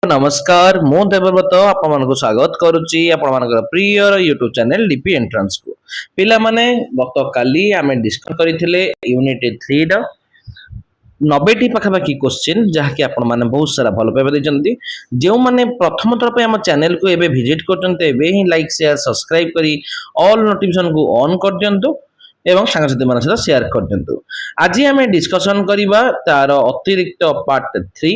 नमस्कार मु देवव्रत आपको स्वागत करुच्ची प्रिय यूट्यूब चैनल डीपी एंट्रांस को पिला माने गत काली आमे डिस्कस करथिले यूनिट 3 90 पाखापाखि क्वेश्चन जहाँकि आपण माने बहुत सारा भल पाइबा देजंती जो माने प्रथम थर पे हम चैनल को एबे विजिट करचंते एबे ही लाइक शेयर सब्सक्राइब करी ऑल नोटिफिकेशन को ऑन कर दियंतु एवं सांगसाथी मान सहित शेयर कर दियंतु। आज आम डिस्कसन करबा तार अतिरिक्त पार्ट 3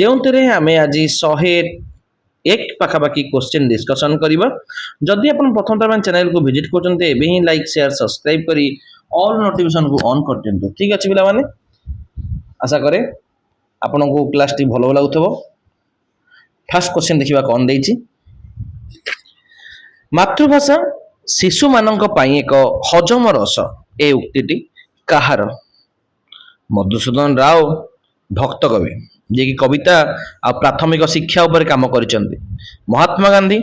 जेउतरे आमे आज 101 पाखापाखि क्वेश्चन डिस्कसन करबा। जदि आपण प्रथम थर चैनल को विजिट करचंते एबे ही लाइक शेयर सब्सक्राइब करी ऑल नोटिफिकेशन को ऑन कर दियंतु। ठीक अछि पिला माने आशा करे आपण को क्लास टी भलो लागुथबो। फर्स्ट क्वेश्चन देखिबा कोन देछि मातृभाषा शिशु मानक पाई एक हजम रस ए उक्तिटी कहार मधुसूदन राव भक्त कवि जे कि कविता आ प्राथमिक शिक्षा ऊपर काम करिसंती। महात्मा गांधी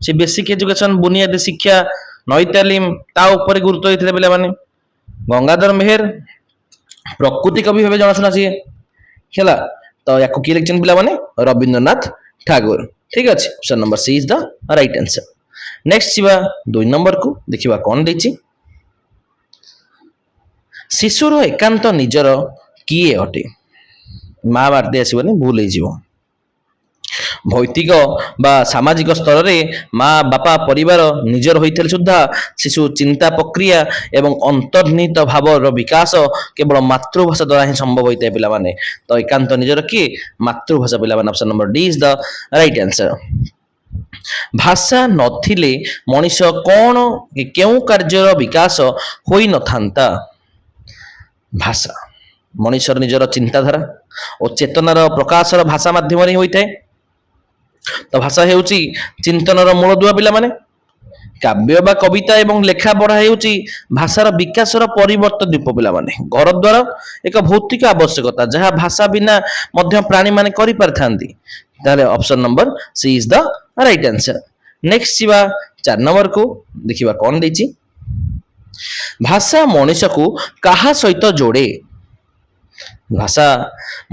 से बेसिक एजुकेशन बुनियादी शिक्षा नई तालीम ता ऊपर गुरुत्व देथिले पिला माने। गंगाधर मेहर प्रकृति कवि भाबे जणाशुना सी हैला तो याको की लिखछन पिला माने रविंद्रनाथ ठाकुर। ठीक अछि option number C is the right answer. Next जीवा 2 नंबर को देखिबा कोन देछि शिशुर एकांत निजर किए अटे माँ बार्ते आसबनी भूल हो भौतिक बा सामाजिक स्तर रे माँ बापा परिवार निजर होइतले सुद्धा शिशु चिंता प्रक्रिया एवं अंतर्निहित भावर विकास केवल मातृभाषा द्वारा ही संभव होता है पिला माने। तो एकांत निजर किए मातृभाषा पिला माने option number D is the right answer. भाषा नथिले मनीष कौन केउ कार्यर विकास होई नथांता। भाषा मनीषर निजर चिंताधारा और चेतनार प्रकाशर भाषा माध्यम रे होइଥାଏ। तो भाषा हेउची चिंतनर मूलदुआ पिला माने। काव्य बा कविता एवं लेखा पढ़ा हेउची भाषार विकासर परिवर्तन दीप पिला माने। घर द्वारा एक भौतिक आवश्यकता जहाँ भाषा बिना मध्य प्राणी माने करि परथांती। ताले option number C is the right answer. Next जीवा 4 नंबर को देखिबा कोन देछि भाषा मनुष्य को कहा सहित जोड़े। भाषा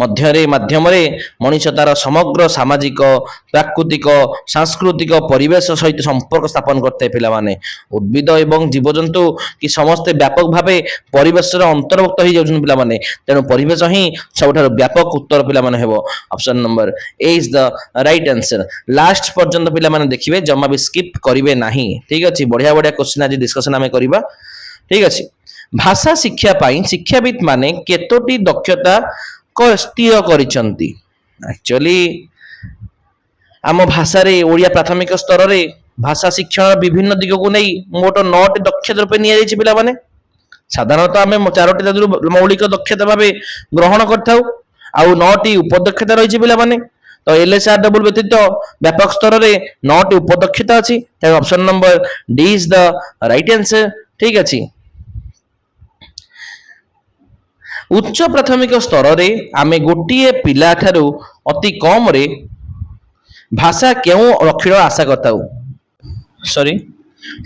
मध्यरे माध्यमरे मनुष्य तार समग्र सामाजिक प्राकृतिक सांस्कृतिक परिवेश सहित संपर्क स्थापन करते पिला माने। उद्भिद एवं जीवजंतु कि समस्त व्यापक भावे परिवेश अंतर्भुक्त हो जाउछन पिला माने। तेनु परिवेश ही सबठार व्यापक उत्तर पिला माने हेबो option number A is the right answer. Last पर्यंत पिला माने देखिबे जम्मा भी स्किप करिवे नाही। ठीक अछि बढ़िया बढ़िया क्वेश्चन आज डिस्कशन आमे करिबा। ठीक अछि भाषा शिक्षा पाई शिक्षाविद माने केतोटी दक्षता को स्थिर करिसंती। एक्चुअली आम भाषा रे ओडिया प्राथमिक स्तर रे भाषा शिक्षण विभिन्न दिग को नहीं मोट 9 दक्षता रूपे निया जायछि पिला माने। साधारणतः आमे 4टी मौलिक दक्षता भाबे ग्रहण करथाउ आउ 9टी उपदक्षता रहिछि पिला माने। तो एलएसआर डबल व्यतीत व्यापक स्तर रे 9टी उपदक्षता अछि। त option number D is the right answer. ठीक अछि उच्च प्राथमिक स्तर रे आमे गोटिए पिला ठारू अति कम रे भाषा केउ लक्षण आशा करताउ। सॉरी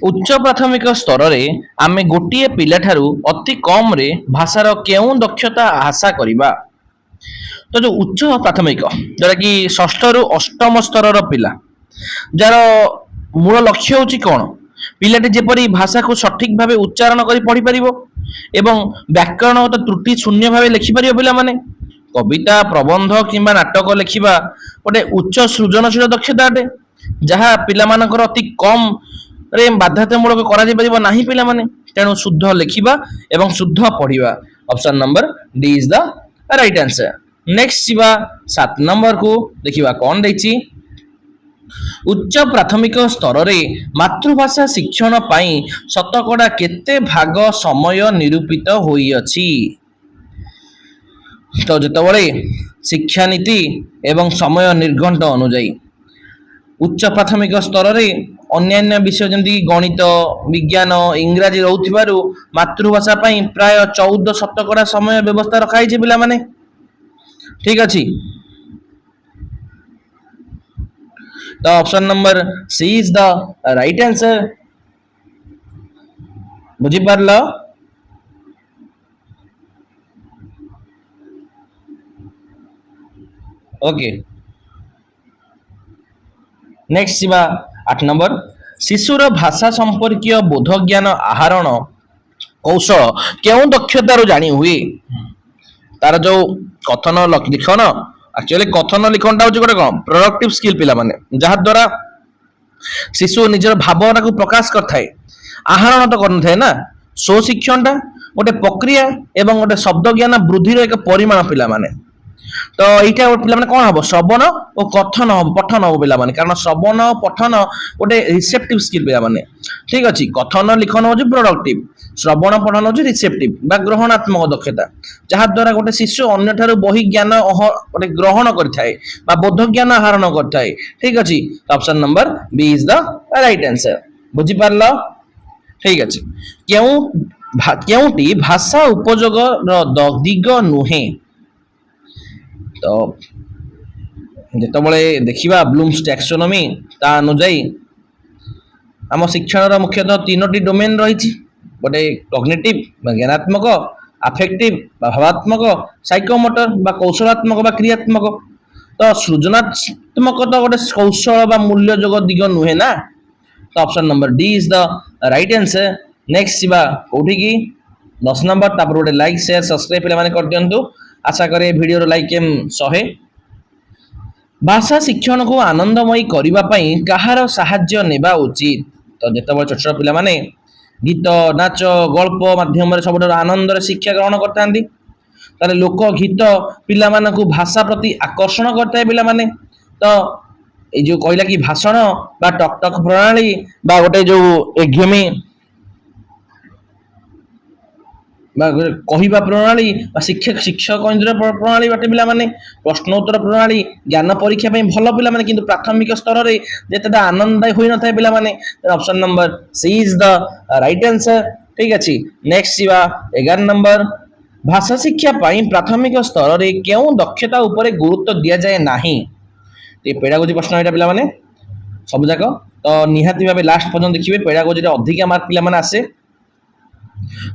उच्च प्राथमिक स्तर रे आमे गोटिए पिला ठारू अति कम रे भाषार केउ दक्षता आशा करिबा। तो जो उच्च प्राथमिक जरा कि षष्ठ रु अष्टम स्तर रो पिला जार मूल लक्ष्य होची कोन पिलाटी जेपरी भाषा को सठिक भावे उच्चारण करी पढ़ी परिबो एवं व्याकरणगत त्रुटि शून्य भावे लिखि परिबो पिला माने। कविता प्रबंध किंबा नाटक लिखिबा गोटे उच्च सृजनशील दक्षता अटे जहाँ पिला मानकर अति कम रे बाध्यतामूलक करा जाय परिबो नाही पिला माने। तेणु शुद्ध लिखिबा एवं शुद्ध पढ़िबा option number D is the right answer. Next जीवा 7 नंबर को देखिबा कोन दैछि उच्च प्राथमिक स्तर रे मातृभाषा शिक्षण पाई शतकड़ा केते भाग समय निरूपित होई अछि। तो जतबळे शिक्षा नीति एवं समय निर्घंट अनुଯାयी उच्च प्राथमिक स्तर रे अन्यान्य विषय जंती गणित विज्ञान इंग्रजी रहउथिबारु मातृभाषा पाई प्राय 14 शतकड़ा समय व्यवस्था रखाई छै पिला माने। ठीक अछि तो option number C is the right answer. बुझी पारलो ओके नेक्स्ट शिवा 8 नंबर शिशुर भाषा संपर्कीय बोध ज्ञान आहरण कौशल केउं दक्षतारू जानी हुए तार जो कथन लिखन एक्चुअली कथन लिखनटा हूँ गोटे कौन प्रोडक्टिव स्किल पिला माने जहा द्वारा शिशु निजर भावना को प्रकाश करथाए आहरण तो करनथाए ना सो शिक्षणटा गोटे प्रक्रिया एवं गोटे शब्द ज्ञान वृद्धि एक परिमाण पिला माने तो এইটা ପିଲାମାନେ କଣ ହବ ଶ୍ରବଣ ଓ କଥନ ହବ ପଠନ ହବ ପିଲାମାନେ କାରଣ ଶ୍ରବଣ ଓ ପଠନ ଗୋଟେ ରିସେପ୍ଟିଭ ସ୍କିଲ୍ ପିଲାମାନେ ଠିକ ଅଛି କଥନ ଲିଖନ ହଉଛି ପ୍ରୋଡକ୍ଟିଭ ଶ୍ରବଣ ପଠନ ହଉଛି ରିସେପ୍ଟିଭ ବା ଗ୍ରହଣାତ୍ମକ ଦକ୍ଷତା ଯାହା ଦ୍ୱାରା ଗୋଟେ ଶିଶୁ ଅନ୍ୟଠାରୁ ବହି ଜ୍ଞାନ ଗୋଟେ ଗ୍ରହଣ କରିଥାଏ ବା ବୋଧ ଜ୍ଞାନ ଆହରଣ କରିଥାଏ ଠିକ ଅଛି option number B is the right answer ବୁଝି ପାରିଲ ଠିକ ଅଛି କେଉଁଟି ଭାଷା ଉପଯୋଗର ଦିଗ ନୁହେଁ तो जितेबाला देखा ब्लूम्स टैक्सोनॉमी ता अनुजाई आम शिक्षण मुख्यतः 3टी डोमेन रही गोटे कॉग्निटिव ज्ञानात्मक अफेक्टिव भावात्मक साइकोमोटर कौशलात्मक क्रियात्मक तो सृजनात्मक तो गोटे कौशल मूल्यजोग दिग नुहे ना तो option number D is the right answer next शिवा कौटी की 10 नंबर तापर गोटे लाइक शेयर सब्सक्राइब पे कर दिंतु आशा करे वीडियो लाइक एम 100 भाषा शिक्षण को आनंदमयी करने कहार साहाय्य नेबा उचित तो जिते छोट छोट पिला माने गीत नाच गल्प माध्यम सब आनंद शिक्षा ग्रहण करते लोक गीत पिला को भाषा प्रति आकर्षण करता है पिला माने तो ये जो कहला कि भाषण बा टक टक प्रणाली बा गोटे जो एग्जामी कहवा प्रणाली शिक्षक शिक्षक प्रणाली बाटे पिला माने प्रश्नोत्तर प्रणाली ज्ञान परीक्षा भल पिला माने किंतु प्राथमिक स्तर में जितेटा आनंद हो न था पिला माने option number C is the right answer ठीक अच्छे नेक्स्ट शिवा 11 नंबर भाषा शिक्षा प्राथमिक स्तर में क्यों दक्षता उपर गुरुत्व दि जाए नहीं ये पेडागोजी प्रश्न यहाँ पिला माने सब जाक तो निहाती भाव लास्ट पर्यटन देखिए पेडागोजी अधिका मार्क पिला माने आसे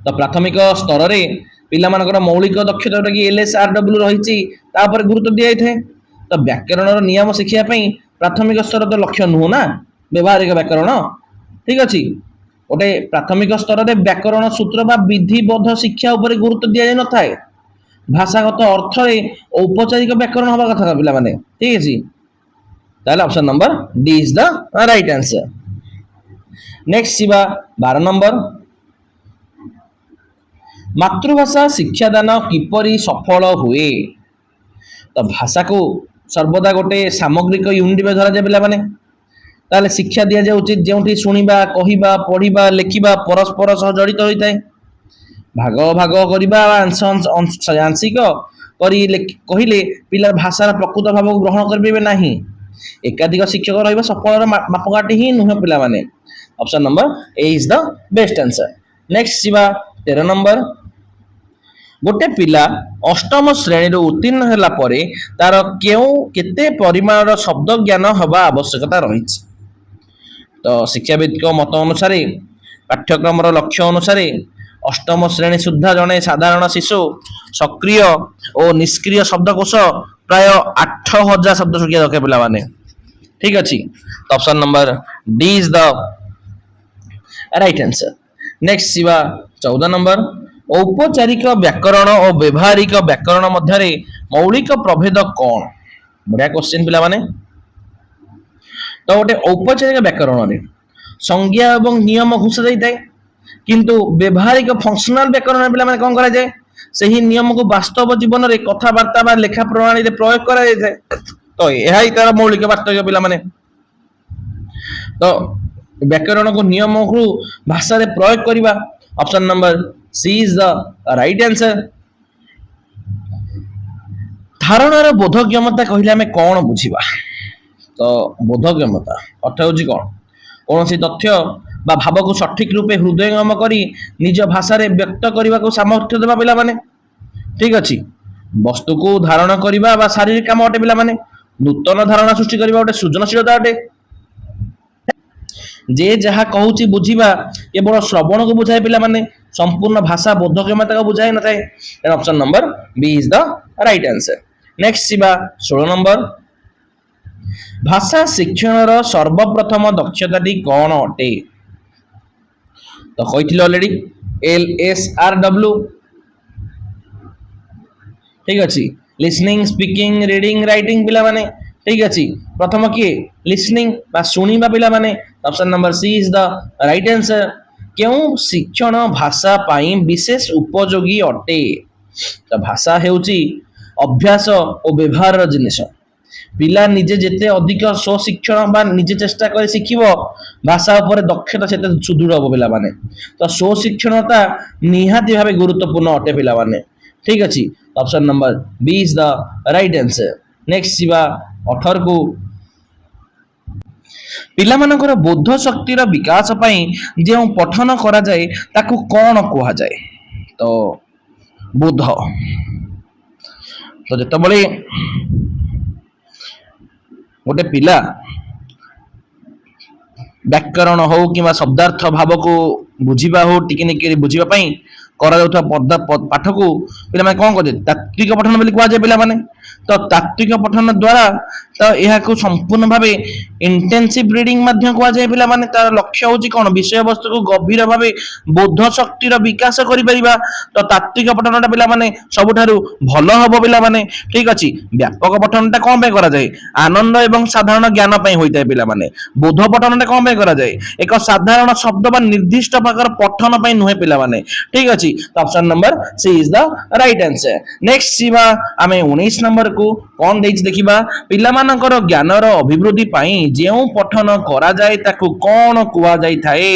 तो प्राथमिक स्तर में पिला मौलिक दक्षता कि LSRW रही गुरुत्व दि जाए तो व्याकरण नियम शिखापी प्राथमिक स्तर तो लक्ष्य नुह ना व्यवहारिक व्याकरण ठीक अच्छे गोटे प्राथमिक स्तर में व्याकरण सूत्र बा विधिबद्ध शिक्षा उपर गुरुत्व दि जाए न था भाषागत अर्थ औपचारिक व्याकरण हवा कथा पिला माने ठीक अच्छे ताहले option number D is the right answer next Shiva 12 number मातृभाषा शिक्षादान किपरि सफल हुए तो भाषा को सर्वदा गोटे सामग्रिक यूनिट धरा जाए पिला माने ताले शिक्षा दि जाए उचित जो शुणा कहवा पढ़ा लेखा परस्पर सह जड़ित होता है भाग भाग करवा आंशिक कहले पिला भाषार प्रकृत भाव को ग्रहण करेंगे ना एकाधिक शिक्षक रहा सफल मापकाठी ही नुह पिला माने option number A is the best answer next Shiva 13 number गोटे पिला अष्टम श्रेणी उत्तीर्ण होला परे तार केउ केते परिमाणर शब्द ज्ञान हवा आवश्यकता रही तो शिक्षाविद मत अनुसार पाठ्यक्रम लक्ष्य अनुसार अष्टम श्रेणी सुधा जड़े साधारण शिशु सक्रिय और निष्क्रिय शब्दकोश प्राय 8000 शब्द शिक्षा रखे पिला माने ठीक अच्छे तो option number D is the right answer next Shiva 14 number औपचारिक व्याकरण और व्यवहारिक व्याकरण मध्य मौलिक प्रभेद कौन बढ़िया क्वेश्चन पिला माने तो गोटे औपचारिक व्याकरण में संज्ञा और नियम घोषा जाए किंतु व्यवहारिक फंक्शनल व्याकरण पिला माने कौन करा जाए सही नियम को वास्तव जीवन में कथबार्ता बा लेखा प्रणाली रे प्रयोग करा जाए तो यह ही तार मौलिक वास्तविक पिला माने तो व्याकरण को नियम को भाषा रे प्रयोग करवा option number C is the right answer धारणार बोधक्षमता कहले आमे कौन बुझीबा तो बोधक्षमता अर्थ होची कौन कौन सी तथ्य बा भाव को सठिक रूपे हृदयंगम करी निज भाषा रे व्यक्त करने को सामर्थ्य देवा पिला माने ठीक अच्छे वस्तु को धारण करने बा शारीरिक काम अटे पिला माने नूतन धारणा सृष्टि करने गोटे सृजनशीलता अटे जे जहाँ कहूँ बुझीबा केवल श्रवण को बुझाए पिला माने संपूर्ण भाषा बोधक्षमता को बुझाए न थाए option number B is the right answer next शिवा 16 नंबर ଭାଷା ଶିକ୍ଷଣର ସର୍ବପ୍ରଥମ ଦକ୍ଷତାଟି କ'ଣ ଅଟେ? ତ କହିଥିଲି ଅଲରେଡି LSRW। ठीक अच्छी लिसनिंग स्पीकिंग रीडिंग राइटिंग पिला माने ठीक अच्छी प्रथम किए लिसनिंग बा सुनिबा पिला माने option number C is the right answer. क्यों शिक्षण भाषा पाई विशेष उपयोगी अटे? तो भाषा हेउची अभ्यास और व्यवहार जिनिस पिला निजे जेते अधिक स्वशिक्षण बा निजे चेष्टा कर शिखिबो भाषा उपर दक्षता सेते सुदृढ़ हो पिला माने। तो स्वशिक्षणता निहाती भावे गुरुत्वपूर्ण अटे पिला माने ठीक अच्छी option number B is the right answer. Next शिवा 18 को पिलामानकर बोध शक्तिर विकास पाई जो पठन करा जाए ताकू कौन कहा जाए? तो बोध तो जत बड़े गोटे पिला व्याकरण हो कि शब्दार्थ भाव को बुझा हो टिके बुझा करा पाठ को पे कौन कहते तात्विक पठन बोली कहुए पे तो तात्विक पठन द्वारा तो यह संपूर्ण भाव इंटेंसिव रीडिंग कहुए पे तार लक्ष्य हूँ कौन विषय वस्तु को गभीर भाव बोध शक्तिर विकास कर तो तात्विक पठन पे सबुठ भल हम पे ठीक अच्छे व्यापक पठन कौन करा जाए आनंद एवं साधारण ज्ञान होता है पे बोध पठन कौन करा जाए एक साधारण शब्द बा निर्दिष्ट प्रकार पठन नुहे पे ठीक अच्छे option number C is the right answer. Next सीमा आमे 19 नंबर को कौन देछि देखिबा पिला मानकर ज्ञानर अभिवृद्धि पाई जेउ पठन करा जाए ताकू कौन कुआ जाई थाए?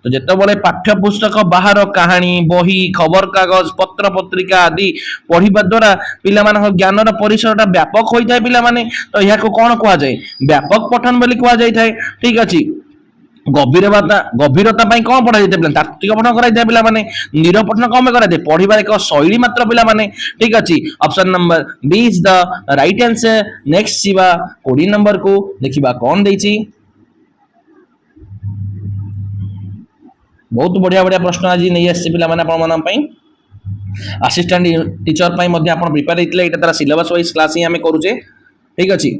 तो जेते बळे पाठ्य पुस्तक बाहर कहानी बही खबर कागज पत्र पत्रिका आदि पढ़िबा द्वारा पिला मानकर ज्ञानर परिसरटा व्यापक होई थाए पिला माने तो यहा को कौन कुआ जाए व्यापक पठन बोली कुआ जाई थाए ठीक अछि। गभीरता कौन पढ़ा जाए तात्विक पठन कराई पिला माने निरव पठन कौन करा जाए पढ़िबार एक शैली मात्र पिला माने ठीक अच्छी option number B is the right answer. Next सीवा 20 नंबर को देखिबा कौन देछि बहुत बढ़िया बढ़िया प्रश्न आज नहीं आसे पिला माने आपण मन पई असिस्टेंट टीचर पई मध्ये आपण प्रिपेयर हेतले एटा तारा सिलेबस वाइज क्लास ही हमें करूचे ठीक अच्छी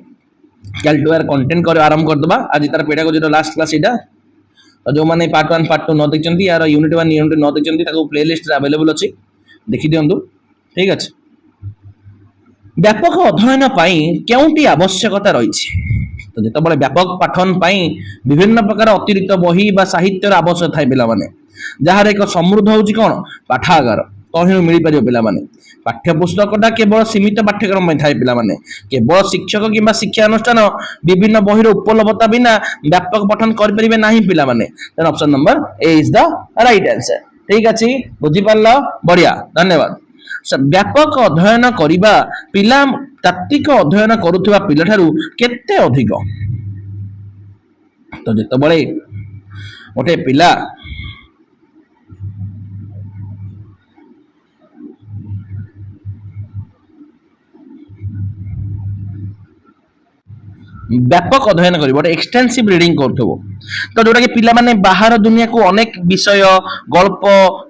कल टू यार कंटेंट कर आरंभ कर दबा आज तार पेडागोजी रो लास्ट क्लास एटा तो जो माने पार्ट 1 पार्ट 2 न देखचंती यार यूनिट 1 यूनिट न देखचंती ताको प्लेलिस्ट रे अवेलेबल अछि देखि दियंतु ठीक अछि। व्यापक अध्ययन पाई केउंटी आवश्यकता रहिछि? तो जेते बळे व्यापक पठन पाई विभिन्न प्रकार अतिरिक्त बही बा साहित्य रा आवश्यकता थाय पिला माने जहार एक समृद्ध होउछि कोन पाठागार कहीं मिल पार पे पाठ्य पुस्तकटा केवल सीमित पाठ्यक्रम में थाए पे केवल शिक्षक कि शिक्षा अनुष्ठान विभिन्न बही उपलब्धता बिना व्यापक पठन करें ना पे option number A is the right answer ठीक अच्छे बुझीपार बढ़िया धन्यवाद। व्यापक अध्ययन करवा पिला तात्विक अध्ययन करुवा पिला ठारू केते अधिक? तो जिते बड़े गोटे पिला व्यापक अध्ययन कर एक्सटेंसिव रीडिंग करथबो तो जोटा कि पिला माने बाहर दुनिया को अनेक विषय गल्प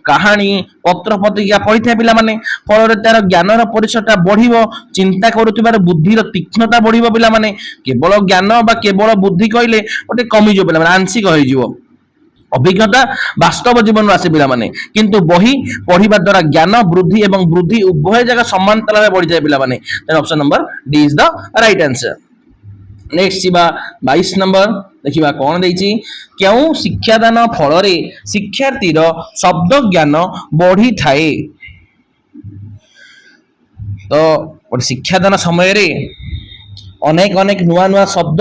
कहानी पत्र पत्रिका पढ़ी था पिला माने फल तार ज्ञानर परिसरटा बढ़िबो चिंता करुथिबार बुद्धिर तीक्ष्णता बढ़िबो पिला माने केवल ज्ञान बा केवल बुद्धि कहले ओटे कमी जो पिला माने आंशिक होई जिवो अभिज्ञता वास्तव जीवन आसे पिला माने किंतु बही पढ़िबा द्वारा ज्ञान वृद्धि एवं वृद्धि उभय जगह समांतर बढ़ी जाए पिला माने option number D is the right answer. Next जीवा 22 नंबर देखिबा कौन देछि क्यों शिक्षादान फल रे शिक्षार्थीर शब्द ज्ञान बढ़ी थाए? तो शिक्षादान समय रे अनेक अनेक नुआ नुआ शब्द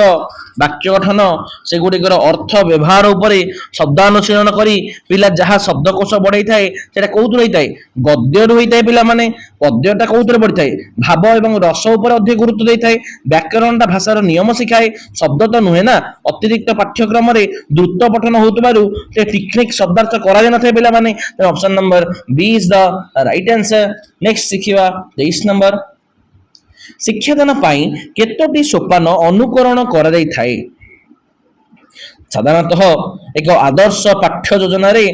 वाक्य गठन से गुड़िकर अर्थ व्यवहार उपरे शब्दानुशीलन करी पिला जहाँ शब्दकोश बढ़ाई थाए सेटा कौतु रही थाए गद्य होता है पिला माने पद्यटा कौतुरे बढ़ी थाए भाव एवं रस उपर अधिक गुरुत्व देता है व्याकरणटा भाषार नियम शिखाए शब्द तो नुहे ना अतिरिक्त पाठ्यक्रम रे द्रुत पठन होतबारु ते टेक्निक शब्दार्थ करा जाय नथाय पिला माने option number B is the right answer. Next शिखिबा 23 नंबर शिक्षादान पाई केतोटी सोपान अनुकरण करा जाय थाए? साधारणतः एक आदर्श पाठ्य योजना रे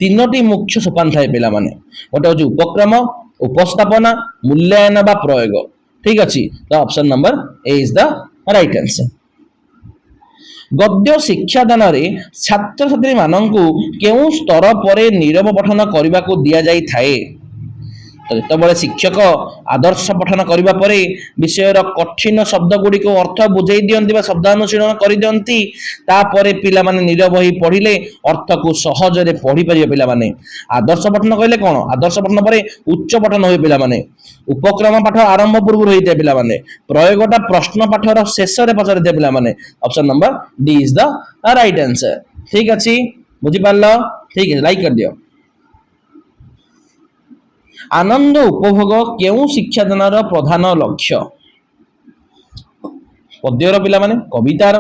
तीनोटी मुख्य सोपान थाए पिला माने गोटे होची उपक्रम उपस्थापना मूल्यांकन बा प्रयोग ठीक अछि तो option number A is the right answer. गद्य शिक्षादान छात्र छात्री मानू केउ स्तर पर नीरव पठन करने को दि जाए। तो जितेबाला शिक्षक आदर्श पठन करने पर विषय कठिन शब्द गुड़िक अर्थ बुझे दिखती शब्दानुशीलन कर दिखती पिला माने नीरव ही पढ़िले अर्थ को सहजरे पढ़ी पारे पिला माने। आदर्श पठन कहले कौन आदर्श पठन पर उच्च पठन हुए पिला माने। उपक्रम पाठ आरंभ पूर्व होता है पिला माने। प्रयोगटा प्रश्न पाठर शेष में पचार पिला माने। Option number D is the right answer. ठीक अच्छे बुझी पार ठीक है लाइक कर दियो। आनंद उपभोग केउ शिक्षादान प्रधान लक्ष्य पद्यर पिला माने कवितार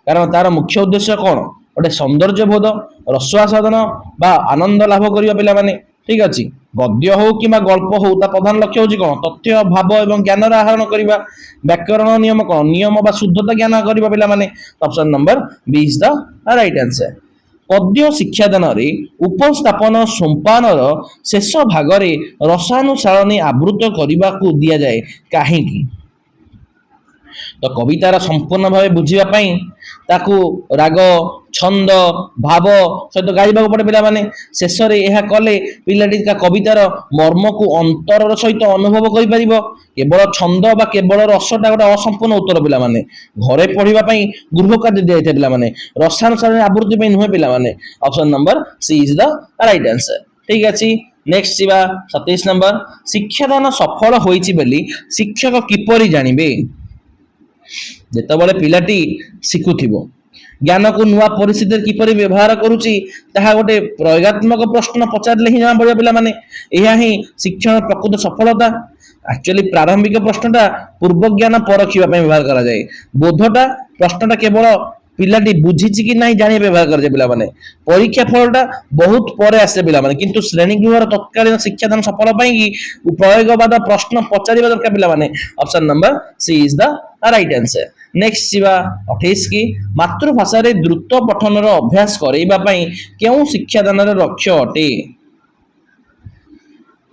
कारण तार मुख्य उद्देश्य कौन गोटे सौंदर्य बोध रसास्वादन बा आनंद लाभ करिया पिला माने। ठीक अच्छे गद्य हो कि गल्प हो प्रधान लक्ष्य हूँ कौन तथ्य भाव और ज्ञान आहरण करने व्याकरण नियम कौन नियम बा शुद्धता ज्ञान करने पिला माने। Option number B is the right answer. पद्य शिक्षादान उपस्थापन सोपान शेष भाग रसानुसारणी आवृत करने को दि जाए कहीं। तो कवितार संपूर्ण भाव बुझापी ताकू राग छंद भाव सहित गाइबा पड़े पिला माने। शेष में यह कले पिलाटी कवितार मर्म को अंतर सहित अनुभव कर केवल छंद बा केवल रसटा गोटे असंपूर्ण उत्तर पिला माने। घरे पढ़ाई गृह कार्य दी जाए पिला माने रसानुसार आवृत्ति नुहे पिला माने। Option number C is the right answer. ठीक अच्छे नेक्स्ट जीवा 27 नंबर शिक्षादान सफल होइछि बोली शिक्षक किपरि जानिबे। जेतेबेले पिलाटी शिखुथिबो ज्ञान को नुआ परिस्थिति किपरि व्यवहार करुची ताहा गोटे प्रयोगात्मक प्रश्न पचारे ही जाना पड़े पिला माने। यह ही शिक्षण प्रकृत सफलता। एक्चुअली प्रारंभिक प्रश्नटा पूर्व ज्ञान परखिबा पय व्यवहार करा जाए। बोधटा प्रश्नटा केवल पिलाटी बुझीची कि नहीं जानी व्यवहार कर पिला माने। परीक्षा फलटा बहुत परे आसे पिला माने किंतु श्रेणी गृहर तत्कालीन शिक्षादान सफल पाई प्रयोगवाद प्रश्न पचारिबा दरकार पिला माने। Option number C is the right answer. Next जीवा 28 की मातृभाषा रे द्रुत पठन अभ्यास करैबा पई केउ शिक्षादान लक्ष्य अटे।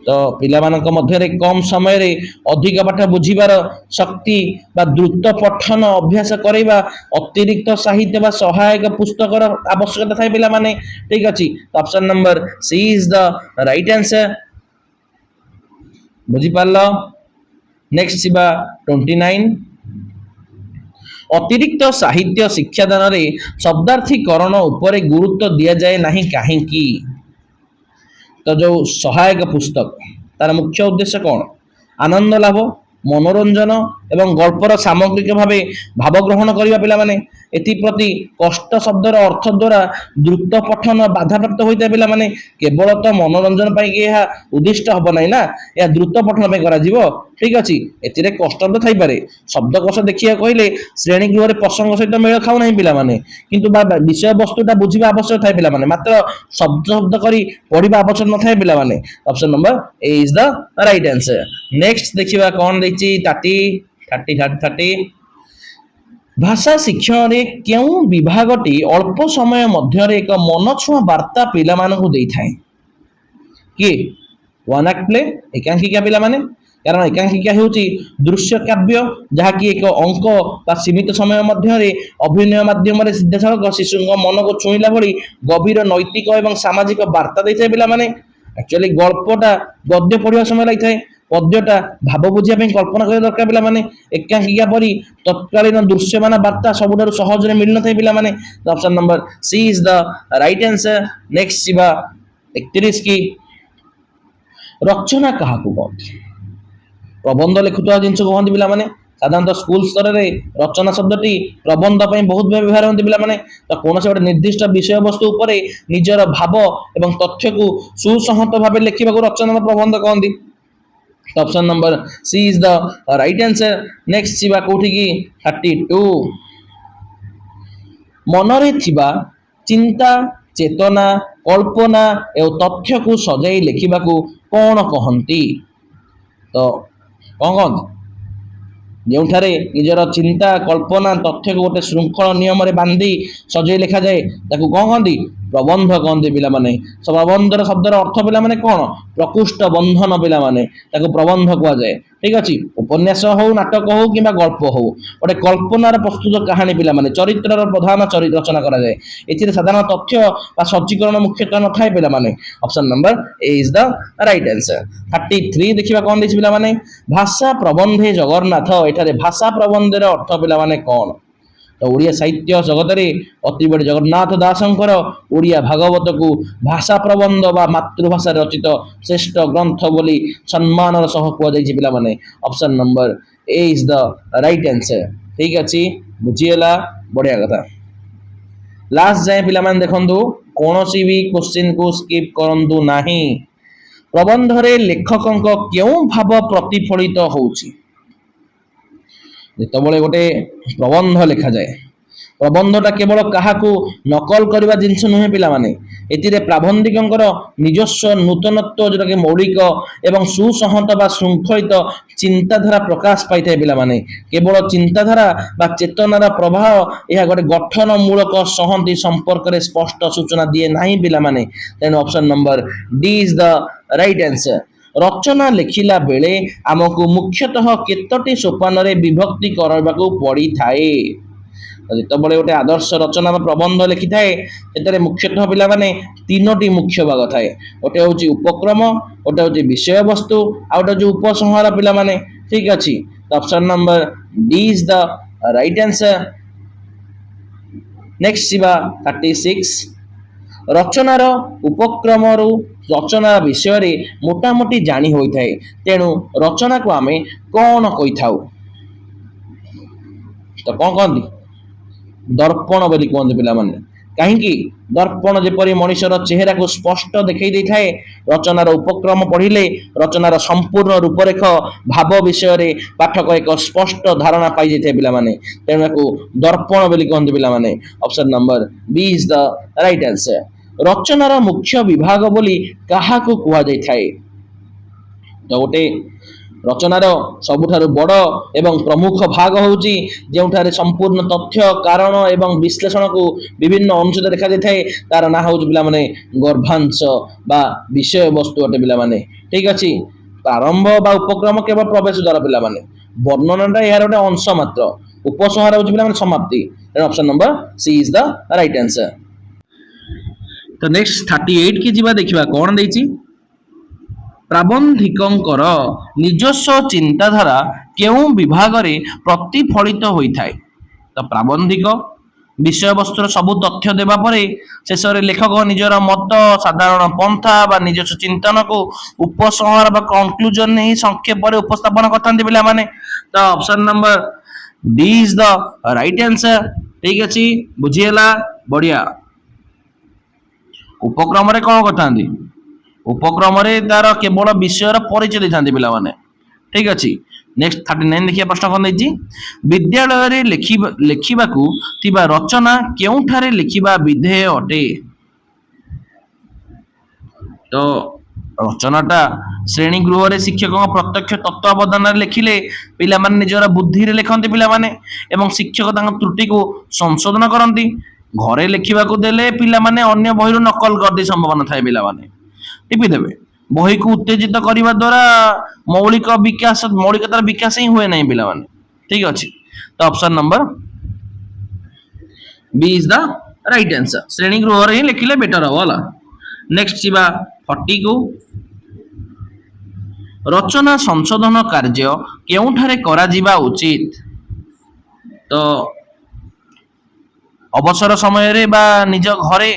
तो पिला मानक मध्य कम समय रे अधिक पाठ बुझीबार शक्ति बा द्रुत पठन अभ्यास करैबा अतिरिक्त साहित्य बा सहायक पुस्तकर आवश्यकता थाए पिला माने। ठीक अछि option number C is the right answer. बुझी पारलो नेक्स्ट जीवा 29 अतिरिक्त साहित्य शिक्षादान रे शब्दार्थीकरण उपरे गुरुत्व दिया जाए नहीं कहीं। तो जो सहायक पुस्तक तार मुख्य उद्देश्य कौन आनंद लाभ मनोरंजन एवं गल्पर सामग्रिक भाव भाव ग्रहण करने पिला माने। एप्रति कष्ट शब्दर अर्थ द्वारा द्रुत पठन बाधाप्राप्त होता है पिला माने। केवल तो मनोरंजन यह उद्दिष्ट हम ना ना यह द्रुत पठन करा जीवो। ठीक अच्छे ए कष्ट तो थी पारे शब्दकोश देखिए कहले श्रेणी गृह प्रसंग सहित मेल खाऊ ना पिला माने किंतु विषय वस्तुटा बुझा आवश्यक थाए पिला माने मात्र शब्द शब्द करी पढ़ा आवश्यक न थाए पिला माने। Option number A is the right answer. Next देखिबा कौन देछि 30 भाषा शिक्षण रे केउ विभागटी अल्प समय मध्य एक मनछुआ वार्ता पिला मानकु देई थाए कि वन एक्ट प्ले एकांकिका पिला माने। कारण एकांकिका होची दृश्य काव्य जहाँकि एक अंक बा सीमित समय मध्य अभिनय माध्यम सीधासख शिशु मन को छुईला भली गभीर नैतिक और सामाजिक वार्ता देता पिला माने। एक्चुअली गल्पटा गद्य पढ़ा समय लगी थाए पद्यटा भाव बुझा कल्पना कर दरकार पिला माने। एकांकिका परी तत्कालीन दृश्यमान वार्ता सबुठारु सहज मिल न पिला माने। Option number C is the right answer. Next जीवा 31 की रचना क्या कहते प्रबंध लिखुवा जिन कहते पिला माने। साधारणतः स्कूल स्तर में रचना शब्दटी प्रबंध बहुत व्यवहार होती पिला माने। तो कौन से निर्दिष्ट विषय वस्तु उपर निजर भाव एवं तथ्य को सुसंहत भाव लिखा रचना प्रबंध कहती। Option number C is the right answer. Next जीवा कोठी की 32 मनरे थिबा चिंता चेतना कल्पना एवं तथ्य को सजाई लिखा कौन कहती। तो कौन कहते जोठारे निजर चिंता कल्पना तथ्य को गोटे श्रृंखल नियम बांधी सजई लिखा जाए कौन कहती ପ୍ରବନ୍ଧ କହନ୍ତି ପିଲାମାନେ। ପ୍ରବନ୍ଧର ଶବ୍ଦର ଅର୍ଥ ପିଲାମାନେ କ'ଣ? ପ୍ରକୃଷ୍ଟ ବନ୍ଧନ ପିଲାମାନେ, ତାକୁ ପ୍ରବନ୍ଧ କୁହାଯାଏ। ଠିକ ଅଛି, ଉପନ୍ୟାସ ହଉ, ନାଟକ ହଉ କିମ୍ବା ଗଳ୍ପ ହଉ, ଗୋଟେ କଳ୍ପନାର ପ୍ରସ୍ତୁତ କାହାଣୀ ପିଲାମାନେ, ଚରିତ୍ରର ପ୍ରଧାନ ରଚନା କରାଯାଏ। ଏଥିରେ ସାଧାରଣ ତଥ୍ୟ ବା ସଜ୍ଜୀକରଣ ମୁଖ୍ୟତଃ ନଥାଏ ପିଲାମାନେ। Option number A is the right answer. 33 ଦେଖିବା କ'ଣ ଦେଇଛି ପିଲାମାନେ, ଭାଷା ପ୍ରବନ୍ଧେ ଜଗନ୍ନାଥ। ଏଠାରେ ଭାଷା ପ୍ରବନ୍ଧର ଅର୍ଥ ପିଲାମାନେ କ'ଣ? ତ ଓଡ଼ିଆ ସାହିତ୍ୟ ଜଗତରେ ଅତିବଡ଼ି ଜଗନ୍ନାଥ ଦାସଙ୍କର ଓଡ଼ିଆ ଭାଗବତକୁ ଭାଷା ପ୍ରବନ୍ଧ ବା ମାତୃଭାଷାରେ ରଚିତ ଶ୍ରେଷ୍ଠ ଗ୍ରନ୍ଥ ବୋଲି ସମ୍ମାନର ସହ କୁହାଯାଇଛି ପିଲାମାନେ। Option number A is the right answer. ଠିକ ଅଛି, ବୁଝିଗଲା, ବଢ଼ିଆ କଥା। ଲାଷ୍ଟ ଯାଏଁ ପିଲାମାନେ ଦେଖନ୍ତୁ, କୌଣସି ବି କ୍ୱେଶ୍ଚିନ୍କୁ ସ୍କିପ୍ କରନ୍ତୁ ନାହିଁ। ପ୍ରବନ୍ଧରେ ଲେଖକଙ୍କ କେଉଁ ଭାବ ପ୍ରତିଫଳିତ ହେଉଛି? ଯେତେବେଳେ ଗୋଟେ ପ୍ରବନ୍ଧ ଲେଖାଯାଏ, ପ୍ରବନ୍ଧଟା କେବଳ କାହାକୁ ନକଲ କରିବା ଜିନିଷ ନୁହେଁ ପିଲାମାନେ। ଏଥିରେ ପ୍ରାବନ୍ଧିକଙ୍କର ନିଜସ୍ୱ ନୂତନତ୍ୱ, ଯେଉଁଟାକି ମୌଳିକ ଏବଂ ସୁସଂହତ ବା ଶୃଙ୍ଖଳିତ ଚିନ୍ତାଧାରା ପ୍ରକାଶ ପାଇଥାଏ ପିଲାମାନେ। କେବଳ ଚିନ୍ତାଧାରା ବା ଚେତନାର ପ୍ରବାହ ଏହା ଗୋଟେ ଗଠନମୂଳକ ସଂହତି ସମ୍ପର୍କରେ ସ୍ପଷ୍ଟ ସୂଚନା ଦିଏ ନାହିଁ ପିଲାମାନେ। ତେଣୁ option number D is the right answer. ରଚନା ଲେଖିଲା ବେଳେ ଆମକୁ ମୁଖ୍ୟତଃ କେତୋଟି ସୋପାନରେ ବିଭକ୍ତି କରିବାକୁ ପଡ଼ିଥାଏ? ଯେତେବେଳେ ଗୋଟେ ଆଦର୍ଶ ରଚନା ବା ପ୍ରବନ୍ଧ ଲେଖିଥାଏ, ସେଥିରେ ମୁଖ୍ୟତଃ ପିଲାମାନେ 3ଟି ମୁଖ୍ୟ ଭାଗ ଥାଏ। ଗୋଟେ ହେଉଛି ଉପକ୍ରମ, ଗୋଟେ ହେଉଛି ବିଷୟବସ୍ତୁ, ଆଉ ଗୋଟେ ହେଉଛି ଉପସଂହାର ପିଲାମାନେ। ଠିକ ଅଛି, option number D is the right answer. Next ଯିବା 36। ରଚନାର ଉପକ୍ରମରୁ ରଚନାର ବିଷୟରେ ମୋଟାମୋଟି ଜାଣି ହୋଇଥାଏ, ତେଣୁ ରଚନାକୁ ଆମେ କ'ଣ କହିଥାଉ? ତ କ'ଣ କହନ୍ତି? ଦର୍ପଣ ବୋଲି କୁହନ୍ତି ପିଲାମାନେ। କାହିଁକି? ଦର୍ପଣ ଯେପରି ମଣିଷର ଚେହେରାକୁ ସ୍ପଷ୍ଟ ଦେଖାଇ ଦେଇଥାଏ, ରଚନାର ଉପକ୍ରମ ପଢ଼ିଲେ ରଚନାର ସମ୍ପୂର୍ଣ୍ଣ ରୂପରେଖ ଭାବ ବିଷୟରେ ପାଠକ ଏକ ସ୍ପଷ୍ଟ ଧାରଣା ପାଇଯାଇଥାଏ ପିଲାମାନେ। ତେଣୁ ଏହାକୁ ଦର୍ପଣ ବୋଲି କହନ୍ତି ପିଲାମାନେ। Option number B is the right answer. ରଚନାର ମୁଖ୍ୟ ବିଭାଗ ବୋଲି କାହାକୁ କୁହାଯାଇଥାଏ? ତ ଗୋଟେ ରଚନାର ସବୁଠାରୁ ବଡ଼ ଏବଂ ପ୍ରମୁଖ ଭାଗ ହେଉଛି ଯେଉଁଠାରେ ସମ୍ପୂର୍ଣ୍ଣ ତଥ୍ୟ, କାରଣ ଏବଂ ବିଶ୍ଳେଷଣକୁ ବିଭିନ୍ନ ଅନୁଚ୍ଛେଦ ଲେଖାଯାଇଥାଏ, ତାର ନାଁ ହେଉଛି ପିଲାମାନେ ଗର୍ଭାଂଶ ବା ବିଷୟବସ୍ତୁ ଅଟେ ପିଲାମାନେ। ଠିକ ଅଛି, ପ୍ରାରମ୍ଭ ବା ଉପକ୍ରମ କେବଳ ପ୍ରବେଶ ଦ୍ୱାର ପିଲାମାନେ। ବର୍ଣ୍ଣନାଟା ଏହାର ଗୋଟେ ଅଂଶ ମାତ୍ର। ଉପସଂହାର ହେଉଛି ପିଲାମାନେ ସମାପ୍ତି। ତେଣୁ option number C is the right answer. ତ ନେକ୍ସଟ 38 କି ଯିବା, ଦେଖିବା କ'ଣ ଦେଇଛି। ପ୍ରାବନ୍ଧିକଙ୍କର ନିଜସ୍ୱ ଚିନ୍ତାଧାରା କେଉଁ ବିଭାଗରେ ପ୍ରତିଫଳିତ ହୋଇଥାଏ? ତ ପ୍ରାବନ୍ଧିକ ବିଷୟବସ୍ତୁର ସବୁ ତଥ୍ୟ ଦେବା ପରେ ଶେଷରେ ଲେଖକ ନିଜର ମତ, ସାଧାରଣ ପନ୍ଥା ବା ନିଜସ୍ୱ ଚିନ୍ତନକୁ ଉପସଂହାର ବା କନକ୍ଲୁଜନ ନେଇ ସଂକ୍ଷେପରେ ଉପସ୍ଥାପନ କରିଥାନ୍ତି ପିଲାମାନେ। ତ option number D is the right answer. ଠିକ ଅଛି, ବୁଝିହେଲା, ବଢ଼ିଆ। ଉପକ୍ରମରେ କ'ଣ କରିଥାନ୍ତି? ଉପକ୍ରମରେ ତାର କେବଳ ବିଷୟର ପରିଚୟ ଦେଇଥାନ୍ତି ପିଲାମାନେ। ଠିକ ଅଛି, ନେକ୍ସଟ 39 ଦେଖିବା, ପ୍ରଶ୍ନ କ'ଣ ଦେଇଛି। ବିଦ୍ୟାଳୟରେ ଲେଖିବାକୁ ଥିବା ରଚନା କେଉଁଠାରେ ଲେଖିବା ବିଧେୟ ଅଟେ? ତ ରଚନାଟା ଶ୍ରେଣୀ ଗୃହରେ ଶିକ୍ଷକଙ୍କ ପ୍ରତ୍ୟକ୍ଷ ତତ୍ତ୍ୱାବଧାନରେ ଲେଖିଲେ ପିଲାମାନେ ନିଜର ବୁଦ୍ଧିରେ ଲେଖନ୍ତି ପିଲାମାନେ, ଏବଂ ଶିକ୍ଷକ ତାଙ୍କ ତ୍ରୁଟିକୁ ସଂଶୋଧନ କରନ୍ତି। ଘରେ ଲେଖିବାକୁ ଦେଲେ ପିଲାମାନେ ଅନ୍ୟ ବହିରୁ ନକଲ କରିଦେଇ ସମ୍ଭାବନା ଥାଏ ପିଲାମାନେ, ଟିପିଦେବେ। ବହିକୁ ଉତ୍ତେଜିତ କରିବା ଦ୍ୱାରା ମୌଳିକତାର ବିକାଶ ହିଁ ହୁଏ ନାହିଁ ପିଲାମାନେ। ଠିକ ଅଛି, ତ option number B is the right answer. ଶ୍ରେଣୀ ଗୃହରେ ହିଁ ଲେଖିଲେ ବେଟର ହବ ହେଲା। ନେକ୍ସଟ ଯିବା 40 କୁ। ରଚନା ସଂଶୋଧନ କାର୍ଯ୍ୟ କେଉଁଠାରେ କରାଯିବା ଉଚିତ? ତ ଅବସର ସମୟରେ ବା ନିଜ ଘରେ।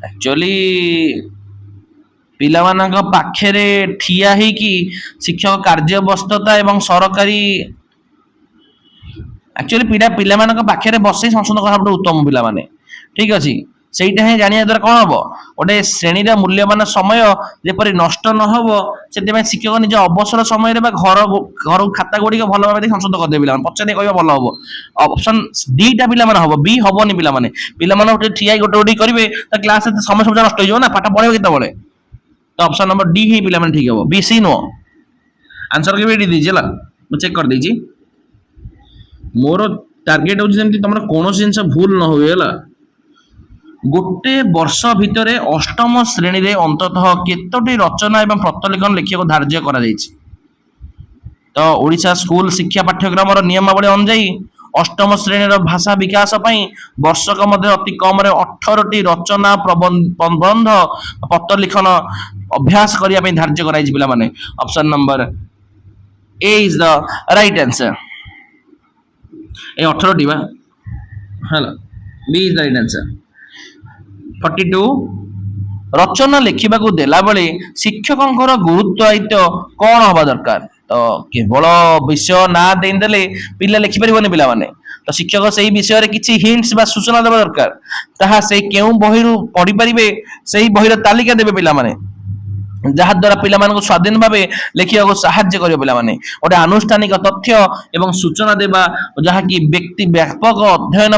ଆକ୍ଚୁଆଲି ପିଲାମାନଙ୍କ ପାଖରେ ଠିଆ ହେଇକି ଶିକ୍ଷକ କାର୍ଯ୍ୟବସ୍ତୁତା ଏବଂ ସରକାରୀ ଆକ୍ଚୁଆଲି ପିଲାମାନଙ୍କ ପାଖରେ ବସେଇ ସଂଶୋଧନ କରା ସବୁଠୁ ଉତ୍ତମ ପିଲାମାନେ। ଠିକ ଅଛି, ସେଇଟା ହିଁ ଜାଣିବା ଦ୍ୱାରା କ'ଣ ହବ, ଗୋଟେ ଶ୍ରେଣୀର ମୂଲ୍ୟବାନ ସମୟ ଯେପରି ନଷ୍ଟ ନ ହବ, ସେଥିପାଇଁ ଶିକ୍ଷକ ନିଜ ଅବସର ସମୟରେ ବା ଘର ଖାତା ଗୁଡ଼ିକ ଭଲ ଭାବେ ସଂଶୋଧନ କରିଦେବେ ପିଲାମାନେ। ପଚାରି କହିବା ଭଲ ହବ। ଅପସନ୍ ଡିଟା ପିଲାମାନେ ହବ, ବି ହବନି ପିଲାମାନେ। ପିଲାମାନେ ଗୋଟେ ଠିଆ ଗୋଟେ କରିବେ, ତା କ୍ଲାସ ସମୟ ସବୁ ନଷ୍ଟ ହେଇଯିବ ନା, ପାଠ ପଢ଼େଇବ କେତେବେଳେ? ତ ଅପସନ୍ ନମ୍ବର ଡି ହିଁ ପିଲାମାନେ ଠିକ ହବ, ବି ସି ନୁହଁ। ଆନ୍ସର କେବେ ଏଠି ଦେଇଛି ହେଲା, ମୁଁ ଚେକ୍ କରିଦେଇଛି। ମୋର ଟାର୍ଗେଟ ହେଉଛି ଯେମିତି ତମର କୌଣସି ଜିନିଷ ଭୁଲ ନ ହୁଏ ହେଲା। गोटे वर्ष भितर अष्टम श्रेणी रे अंततः केतोटी रचना एवं प्रतलिखन लेखिବାକୁ धार्य करा जायछि। तो ओडिशा स्कूल शिक्षा पाठ्यक्रम नियमावली अनुଯାयी अष्टम श्रेणी भाषा विकास वर्षक मध्य अति कम 18टी रचना प्रबंध पत्र लिखन अभ्यास करने धार्य कराई पिला माने। Option number A is the right answer. ए 18टी बा hello B is the right answer. 42 रचना लिखा देला बेले शिक्षकर गुरुत्वायित्व कौन हवा दरकार। तो केवल विषय ना देदेले पिला लिखिपर पिला माने। तो शिक्षक से विषय किसी हिंट्स बा सूचना देवा दरकार ताहा से केउ बही पढ़ी पारे से बहीर तालिका देवे पिला माने जहा द्वारा पिला मानक स्वाधीन भाव लिखा साहाय्य कर पिला माने। गोटे आनुष्ठानिक तथ्य एवं सूचना देवा जहाँ कि व्यक्ति व्यापक अध्ययन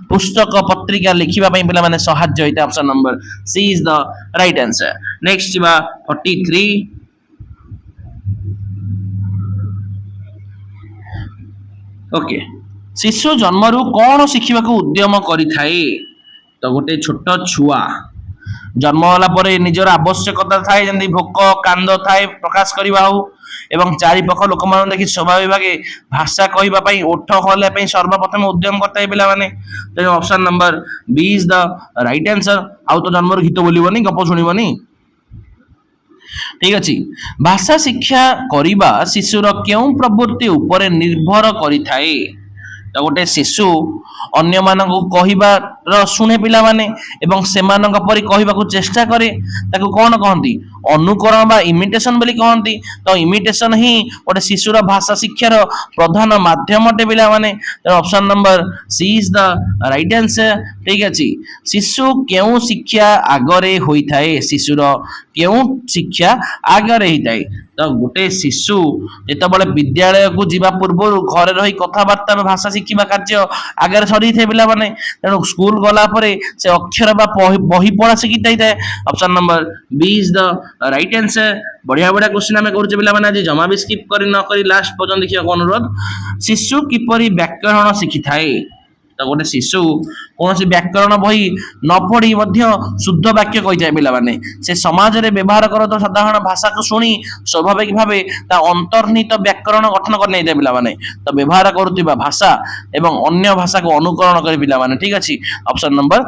पुस्तक पत्रिका लिखा पिला माने साहाय्य होता है। Option number C is the right answer. Next 43 okay शिशु जन्मरू कौन शिखा उद्यम करिथाए। तो गोटे छोट छुआ जन्म होला परे निजर आवश्यकता थाए जंती भोक कांद थाए प्रकाश करबा हो एवं चारिपाख लोक मान देखि स्वाभाविक भागे भाषा कहबा पई ओठ खोले पई सर्वप्रथम उद्यम करता है पिला माने। तो option number B is the right answer. आउ तो जन्मर गीत बोलिबनी गप सुनिबनी ठीक अछि। भाषा शिक्षा करिबा शिशुर केउ प्रवृत्ति ऊपर निर्भर करिथाए। तो गोटे शिशु अन्य मानक कहबार शुणे पिला माने एवं सेमानक परि कहबाकू चेष्टा करे ताकू कौन कहती अनुकरण बा इमिटेशन बोली कहती। तो इमिटेशन ही गोटे शिशुर भाषा शिक्षार प्रधान माध्यम अटे पिला माने। Option number C is the right answer ठीक अछि। शिशु केउ शिक्षा आगरे होइथाए शिशुर केउ शिक्षा आगरे होइथाए। तो गोटे शिशु जिते विद्यालय को जीवा पूर्व घरे रही कथबार्ता भाषा शिखा कार्य आगे सरी थे पिला माने। तेणु स्कूल गला परे से अक्षर बा बही पढ़ा शिखी था। Option number B is the right answer. बढ़िया बढ़िया क्वेश्चन आम करुचे पिला माने। आज जमा भी स्किप करी न करी लास्ट पर्यंत देखिए अनुरोध। शिशु किपरि व्याकरण शिखी थाए। तो गोटे शिशु कौन सी व्याकरण बही न पढ़ी शुद्ध वाक्य कही जाए पिला माने। से समाज रे व्यवहार कर तो साधारण भाषा को शुणी स्वाभाविक भाव अंतर्निहित व्याकरण गठन कर नहीं पिला माने। तो व्यवहार करुवा भाषा एवं अन्य भाषा को अनुकरण कर पिला माने ठीक अछि। Option number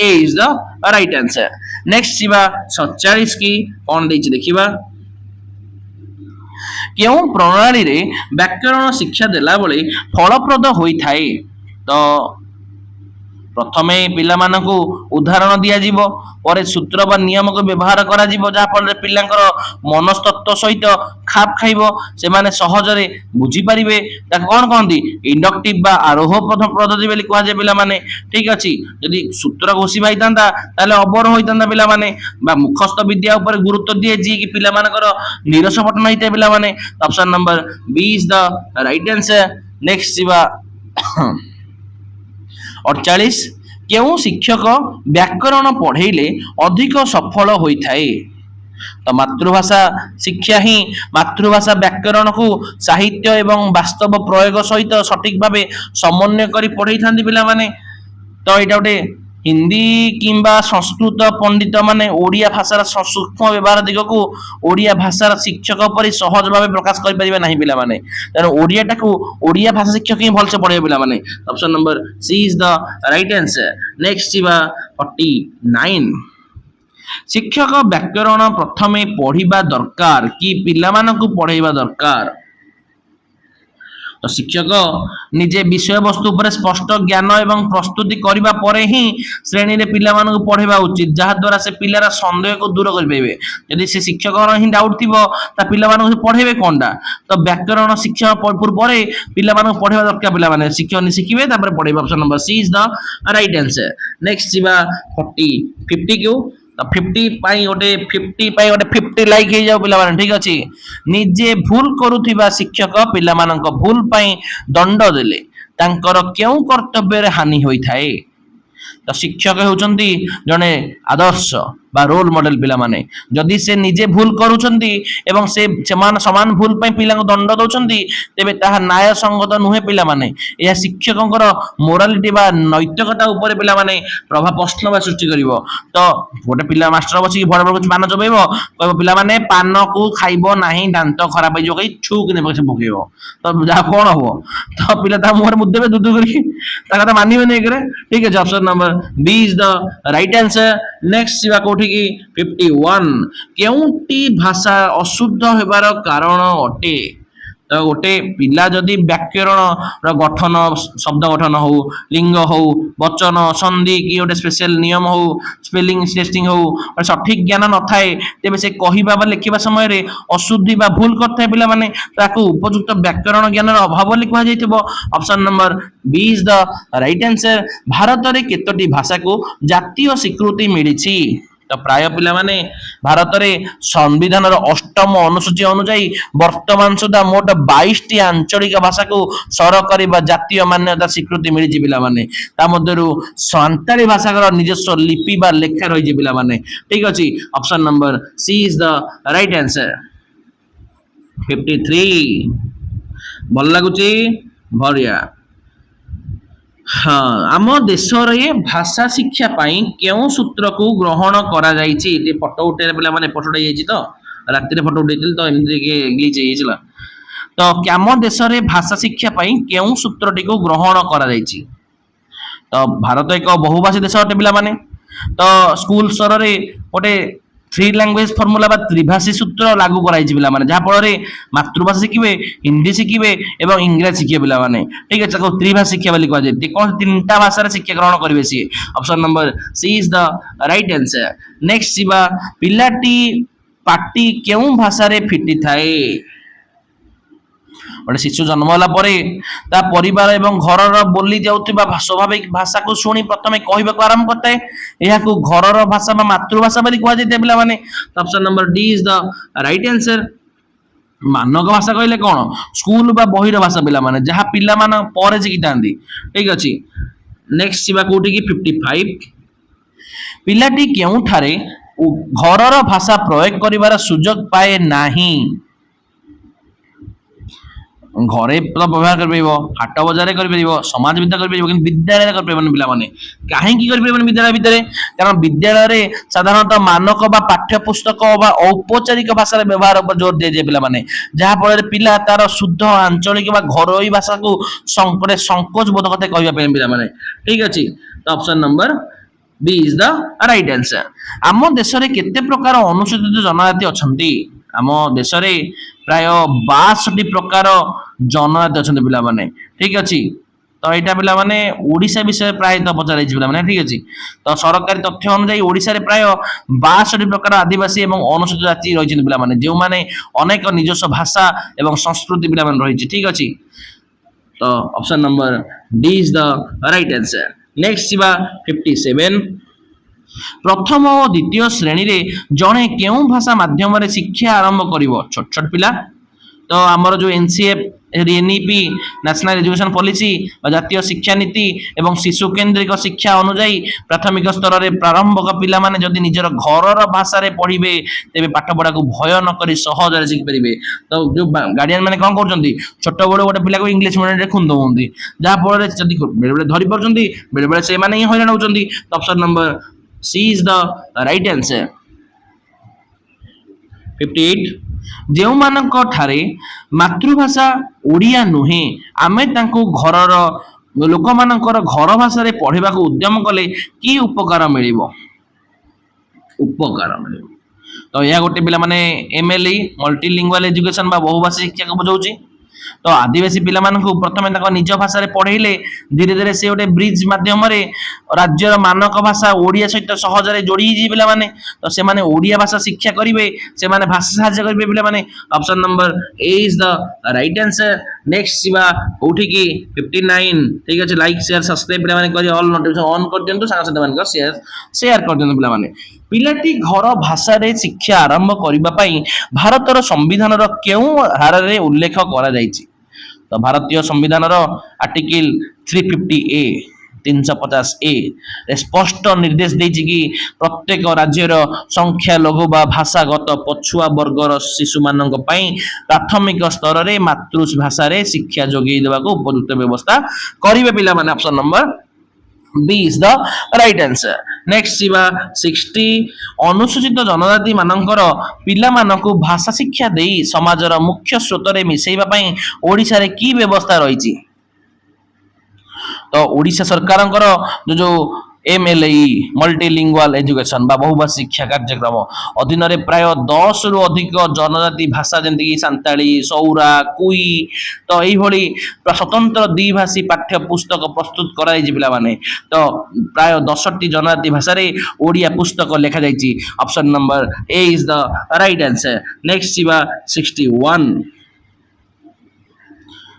A is the right answer. Next जीवा 47 की कौन देछि देखिबा। केउ प्रणाली रे व्याकरण शिक्षा देला बेले फलप्रद होई थाए। तो प्रथमे पिला मानकु उदाहरण दिया जीवो और सूत्र बा नियम को व्यवहार करा जीवो जहा फल पिलांकर मनस्तत्व सहित खाप खाइबो से माने सहजरे बुझी परिबे। ताके कोन कहंती इंडक्टिव बा आरोह पद्धति बोली कहा जाय पिला माने ठीक अछि। यदि सूत्र घोषी भाईतांता ताले अबर होइतांता पिला माने बा मुखस्थ विद्या ऊपर गुरुत्व दिए जी कि पिला मानकर निरस पठन होइते पिला माने। Option number B is the right answer. Next जीवा 48 केउ शिक्षक व्याकरण पढ़ेले अधिक सफल होइथाए। तो मातृभाषा शिक्षा ही मातृभाषा व्याकरण को साहित्य एवं वास्तव प्रयोग सहित सठिक भाव समन्वय करी पढ़ाई था पिला माने। तो यहाँ गोटे हिंदी किंबा संस्कृत पंडित माने ओडिया भाषार सूक्ष्म व्यवहार दिग को ओडिया भाषार शिक्षक पर सहज भाव प्रकाश कर पारे नहीं पिला माने। तेणु ओडियाटा को ओडिया भाषा शिक्षक ही भलसे पढ़े पिला माने। Option number C is the right answer. Next जीवा 49 शिक्षक व्याकरण प्रथमे पढ़िबा दरकार कि पिला मानकु पढ़ाइबा दरकार। तो शिक्षक निजे विषय वस्तु पर स्पष्ट ज्ञान एवं प्रस्तुति करबा परे ही श्रेणी रे पिला मानकु पढ़ेबा उचित जहा द्वारा से पिलारा संदेह को दूर कर पाइबे। यदि से शिक्षक ही डाउट थिबो ता पिला मानकु पढ़ेबे कोनडा। तो व्याकरण शिक्षा पूर्व परे पिला मानकु पढ़ेबा दरकार पिला माने शिक्षक नि शिखिबे तापर पढ़ेबा। Option number C is the right answer. Next जीवा 50 क्यों तो 50 पाई गोटे 50 लाइक हो जाओ पिला माने ठीक अछि। निजे भूल करुथिबा शिक्षक पिला मानक भूल पाई दंड देले तांकर केउ कर्तव्य रे हानि होई थाए। तो शिक्षक होचंती जने आदर्श বা ରୋଲ ମଡେଲ ପିଲାମାନେ। ଯଦି ସେ ନିଜେ ଭୁଲ କରୁଛନ୍ତି ଏବଂ ସେ ସେମାନେ ସମାନ ଭୁଲ ପାଇଁ ପିଲାଙ୍କୁ ଦଣ୍ଡ ଦଉଛନ୍ତି ତେବେ ତାହା ନ୍ୟାୟ ସଙ୍ଗତ ନୁହେଁ ପିଲାମାନେ। ଏହା ଶିକ୍ଷକଙ୍କର ମୋରାଲିଟି ବା ନୈତିକତା ଉପରେ ପିଲାମାନେ ପ୍ରଶ୍ନ ବା ସୃଷ୍ଟି କରିବ। ତ ଗୋଟେ ପିଲା ମାଷ୍ଟର ବସିକି ଭଡ଼ ଭଡ଼ ପାନ ଚୋବେଇବ, କହିବ ପିଲାମାନେ ପାନକୁ ଖାଇବ ନାହିଁ ଦାନ୍ତ ଖରାପ ହେଇଯିବ, କହି ଛୁ କି ସେ ପକେଇବ, ତ ଯାହା କଣ ହବ? ତ ପିଲା ତା ମୁହଁରେ ମୁଦେବେ ଦୁଦୁ କରିକି, ତା କଥା ମାନିବେନି ଏକରେ। ଠିକ ଅଛି, option number B is the right answer. Next ଯିବା କୋଉଠିକି 51। କେଉଁଟି ଭାଷା ଅଶୁଦ୍ଧ ହେବାର କାରଣ ଅଟେ? ତ ଗୋଟେ ପିଲା ଯଦି ବ୍ୟାକରଣର ଗଠନ, ଶବ୍ଦ ଗଠନ ହଉ, ଲିଙ୍ଗ ହଉ, ବଚନ, ସନ୍ଧି କି ଗୋଟେ ସ୍ପେଶାଲ ନିୟମ ହଉ, ସ୍ପେଲିଂ ଟେଷ୍ଟିଂ ହଉ, ସଠିକ ଜ୍ଞାନ ନଥାଏ, ତେବେ ସେ କହିବା ବା ଲେଖିବା ସମୟରେ ଅଶୁଦ୍ଧି ବା ଭୁଲ କରିଥାଏ ପିଲାମାନେ, ତାକୁ ଉପଯୁକ୍ତ ବ୍ୟାକରଣ ଜ୍ଞାନର ଅଭାବ ବୋଲି କୁହାଯାଇଥିବ। Option number B is the right answer. ଭାରତରେ କେତୋଟି ଭାଷାକୁ ଜାତୀୟ ସ୍ୱୀକୃତି ମିଳିଛି? ତ ପ୍ରାୟ ପିଲାମାନେ ଭାରତରେ ସମ୍ବିଧାନର 8ମ ଅନୁସୂଚୀ ଅନୁଯାୟୀ ବର୍ତ୍ତମାନ ସୁଦ୍ଧା ମୋଟ 22ଟି ଆଞ୍ଚଳିକ ଭାଷାକୁ ସରକାରୀ ବା ଜାତୀୟ ମାନ୍ୟତା ସ୍ୱୀକୃତି ମିଳିଛି ପିଲାମାନେ। ତା ମଧ୍ୟରୁ ସାନ୍ତାଳୀ ଭାଷାର ନିଜସ୍ୱ ଲିପି ବା ଲେଖା ରହିଛି ପିଲାମାନେ। ଠିକ ଅଛି, option number C is the right answer. 53 ଭଲ ଲାଗୁଛି, ବଢିଆ। ହଁ, ଆମ ଦେଶରେ ଭାଷା ଶିକ୍ଷା ପାଇଁ କେଉଁ ସୂତ୍ରକୁ ଗ୍ରହଣ କରାଯାଇଛି? ଟିକେ ଫଟୋ ଉଠେଇଲେ ପିଲାମାନେ, ଫଟୋ ଉଠେଇଯାଇଛି ତ ରାତିରେ ଫଟୋ ଉଠେଇଥିଲି ତ ଏମିତି ଗ୍ଲିଚ୍ ହେଇଯାଇଥିଲା। ତ ଆମ ଦେଶରେ ଭାଷା ଶିକ୍ଷା ପାଇଁ କେଉଁ ସୂତ୍ରଟିକୁ ଗ୍ରହଣ କରାଯାଇଛି? ତ ଭାରତ ଏକ ବହୁଭାଷୀ ଦେଶ ଅଟେ ପିଲାମାନେ। ତ ସ୍କୁଲ ସ୍ତରରେ ଗୋଟେ 3 ଲାଙ୍ଗୁଏଜ ଫର୍ମୁଲା ବା ତ୍ରିଭାଷୀ ସୂତ୍ର ଲାଗୁ କରାଯାଇଛି ପିଲାମାନେ, ଯାହା ଫଳରେ ମାତୃଭାଷା ଶିଖିବେ, ହିନ୍ଦୀ ଶିଖିବେ ଏବଂ ଇଂରାଜୀ ଶିଖିବେ ପିଲାମାନେ। ଠିକ ଅଛି, ତାକୁ ତ୍ରିଭାଷା ଶିକ୍ଷା ବୋଲି କୁହାଯାଏ। କଣ 3ଟା ଭାଷାରେ ଶିକ୍ଷା ଗ୍ରହଣ କରିବେ ସିଏ। Option number C is the right answer. Next ଯିବା, ପିଲାଟି ପାଟି କେଉଁ ଭାଷାରେ ଫିଟିଥାଏ? ଗୋଟେ ଶିଶୁ ଜନ୍ମ ହେଲା ପରେ ତା ପରିବାର ଏବଂ ଘରର ବୋଲି ଯାଉଥିବା ସ୍ୱାଭାବିକ ଭାଷାକୁ ଶୁଣି ପ୍ରଥମେ କହିବାକୁ ଆରମ୍ଭ କରିଥାଏ। ଏହାକୁ ଘରର ଭାଷା ବା ମାତୃଭାଷା ବୋଲି କୁହାଯାଇଥାଏ ପିଲାମାନେ। Option number D is the right answer. ମାନକ ଭାଷା କହିଲେ କଣ? ସ୍କୁଲ ବା ବହିର ଭାଷା ପିଲାମାନେ, ଯାହା ପିଲାମାନେ ପରେ ଶିଖିଥାନ୍ତି। ଠିକ ଅଛି, ନେକ୍ସଟ ଯିବା କୋଉଠିକି 55। ପିଲାଟି କେଉଁଠାରେ ଘରର ଭାଷା ପ୍ରୟୋଗ କରିବାର ସୁଯୋଗ ପାଏ ନାହିଁ? ଘରେ ତ ବ୍ୟବହାର କରିପାରିବ, ହାଟ ବଜାରରେ କରିପାରିବ, ସମାଜ ଭିତରେ କରିପାରିବ, କିନ୍ତୁ ବିଦ୍ୟାଳୟରେ କରିପାରିବନି ପିଲାମାନେ। କାହିଁକି କରିପାରିବନି ବିଦ୍ୟାଳୟ ଭିତରେ? କାରଣ ବିଦ୍ୟାଳୟରେ ସାଧାରଣତଃ ମାନକ ବା ପାଠ୍ୟପୁସ୍ତକ ବା ଔପଚାରିକ ଭାଷାର ବ୍ୟବହାର ଉପରେ ଜୋର ଦିଆଯାଏ ପିଲାମାନେ, ଯାହା ଫଳରେ ପିଲା ତାର ଶୁଦ୍ଧ ଆଞ୍ଚଳିକ ବା ଘରୋଇ ଭାଷାକୁ ସଂକୋଚ ବୋଧ କଥା କହିବା ପାଇଁ ପିଲାମାନେ। ଠିକ ଅଛି, ତ option number B is the right answer. ଆମ ଦେଶରେ କେତେ ପ୍ରକାର ଅନୁସୂଚିତ ଜନଜାତି ଅଛନ୍ତି? ଆମ ଦେଶରେ ପ୍ରାୟ 62ଟି ପ୍ରକାର ଜନଜାତି ଅଛନ୍ତି ପିଲାମାନେ। ଠିକ ଅଛି, ତ ଏଇଟା ପିଲାମାନେ ଓଡ଼ିଶା ବିଷୟରେ ପ୍ରାୟତଃ ପଚାରାଇଛି ପିଲାମାନେ। ଠିକ ଅଛି, ତ ସରକାରୀ ତଥ୍ୟ ଅନୁଯାୟୀ ଓଡ଼ିଶାରେ ପ୍ରାୟ 62ଟି ପ୍ରକାର ଆଦିବାସୀ ଏବଂ ଅନୁସୂଚିତ ଜାତି ରହିଛନ୍ତି ପିଲାମାନେ, ଯେଉଁମାନେ ଅନେକ ନିଜସ୍ୱ ଭାଷା ଏବଂ ସଂସ୍କୃତି ପିଲାମାନେ ରହିଛି। ଠିକ ଅଛି, ତ option number D is the right answer. Next ଯିବା 57। ପ୍ରଥମ ଓ ଦ୍ୱିତୀୟ ଶ୍ରେଣୀରେ ଜଣେ କେଉଁ ଭାଷା ମାଧ୍ୟମରେ ଶିକ୍ଷା ଆରମ୍ଭ କରିବ? ଛୋଟ ଛୋଟ ପିଲା। ତ ଆମର ଯୋଉ NCF NEP national education policy ବା ଜାତୀୟ ଶିକ୍ଷା ନୀତି ଏବଂ ଶିଶୁ କେନ୍ଦ୍ରିକ ଶିକ୍ଷା ଅନୁଯାୟୀ ପ୍ରାଥମିକ ସ୍ତରରେ ପ୍ରାରମ୍ଭକ ପିଲାମାନେ ଯଦି ନିଜର ଘରର ଭାଷାରେ ପଢିବେ ତେବେ ପାଠ ପଢାକୁ ଭୟ ନ କରି ସହଜରେ ଶିଖିପାରିବେ। ତ ଯୋଉ ଗାର୍ଡିଆନ ମାନେ କଣ କରୁଛନ୍ତି, ଛୋଟ ବେଳୁ ଗୋଟେ ପିଲାକୁ ଇଂଲିଶ ମିଡିୟମରେ ଖୁନ୍ଦ ଦଉଛନ୍ତି, ଯାହା ଫଳରେ ଯଦି ବେଳେବେଳେ ଧରି ପାରୁଛନ୍ତି, ବେଳେବେଳେ ସେମାନେ ହିଁ ହଇରାଣ ହଉଛନ୍ତି। Option number C is the right answer. 58। ଯେଉଁମାନଙ୍କ ଠାରେ ମାତୃଭାଷା ଓଡ଼ିଆ ନୁହେଁ, ଆମେ ତାଙ୍କୁ ଘରର ଲୋକମାନଙ୍କର ଘର ଭାଷାରେ ପଢିବାକୁ ଉଦ୍ୟମ କଲେ କି ଉପକାର ମିଳିବ? ଉପକାର ମିଳିବ। ତ ଏହା ଗୋଟେ ପିଲାମାନେ MLE ମଲ୍ଟିଲିଙ୍ଗୁଆଲ ଏଜୁକେସନ ବା ବହୁଭାଷୀ ଶିକ୍ଷାକୁ ବୁଝାଉଛି। ତ ଆଦିବାସୀ ପିଲାମାନଙ୍କୁ ପ୍ରଥମେ ତାଙ୍କ ନିଜ ଭାଷାରେ ପଢେଇଲେ ଧୀରେ ଧୀରେ ସେ ଗୋଟେ ବ୍ରିଜ ମାଧ୍ୟମରେ ରାଜ୍ୟର ମାନକ ଭାଷା ଓଡ଼ିଆ ସହିତ ସହଜରେ ଯୋଡ଼ି ହେଇଯିବେ ପିଲାମାନେ। ତ ସେମାନେ ଓଡ଼ିଆ ଭାଷା ଶିକ୍ଷା କରିବେ, ସେମାନେ ଭାଷା ସାହାଯ୍ୟ କରିବେ ପିଲାମାନେ। Option number A is the right answer. Next ଯିବା କୋଉଠିକି 59। ଠିକ ଅଛି, ଲାଇକ୍ ସେୟାର ସବସ୍କ୍ରାଇବ ପିଲାମାନେ କରି ଅଲ୍ ନୋଟିଫିକେସନ ଅନ୍ କରିଦିଅନ୍ତୁ, ସାଙ୍ଗସାଥି ମାନଙ୍କ ସେୟାର କରିଦିଅନ୍ତୁ ପିଲାମାନେ। ପିଲାଟି ଘର ଭାଷାରେ ଶିକ୍ଷା ଆରମ୍ଭ କରିବା ପାଇଁ ଭାରତର ସମ୍ବିଧାନର କେଉଁ ଧାରାରେ ଉଲ୍ଲେଖ କରାଯାଇଛି? ତ ଭାରତୀୟ ସମ୍ବିଧାନର ଆର୍ଟିକିଲ 350A 350A ସ୍ପଷ୍ଟ ନିର୍ଦ୍ଦେଶ ଦେଇଛି କି ପ୍ରତ୍ୟେକ ରାଜ୍ୟର ସଂଖ୍ୟାଲଘୁ ବା ଭାଷାଗତ ପଛୁଆ ବର୍ଗର ଶିଶୁମାନଙ୍କ ପାଇଁ ପ୍ରାଥମିକ ସ୍ତରରେ ମାତୃଭାଷାରେ ଶିକ୍ଷା ଯୋଗାଇ ଦେବାକୁ ଉପଯୁକ୍ତ ବ୍ୟବସ୍ଥା କରିବେ ପିଲାମାନେ। Option number B is the right answer. Next ଯିବା 60 ଅନୁସୂଚିତ ଜନଜାତି ମାନଙ୍କର ପିଲାମାନଙ୍କୁ ଭାଷା ଶିକ୍ଷା ଦେଇ ସମାଜର ମୁଖ୍ୟ ସ୍ରୋତରେ ମିଶେଇବା ପାଇଁ ଓଡ଼ିଶାରେ କି ବ୍ୟବସ୍ଥା ରହିଛି? ତ ଓଡ଼ିଶା ସରକାରଙ୍କର ଯୋଉ MLE ମଲ୍ଟିଲିଙ୍ଗୁଆଲ ଏଜୁକେସନ ବା ବହୁଭାଷୀ ଶିକ୍ଷା କାର୍ଯ୍ୟକ୍ରମ ଅଧୀନରେ ପ୍ରାୟ 10 ରୁ ଅଧିକ ଜନଜାତି ଭାଷା ଯେମିତିକି ସାନ୍ତାଳୀ, ସୌରା, କୁଇ ତ ଏଇଭଳି ସ୍ୱତନ୍ତ୍ର ଦ୍ୱିଭାଷୀ ପାଠ୍ୟ ପୁସ୍ତକ ପ୍ରସ୍ତୁତ କରାଯାଇଛି ପିଲାମାନେ। ତ ପ୍ରାୟ 10ଟି ଜନଜାତି ଭାଷାରେ ଓଡ଼ିଆ ପୁସ୍ତକ ଲେଖାଯାଇଛି। Option number A is the right answer. Next ଯିବା 61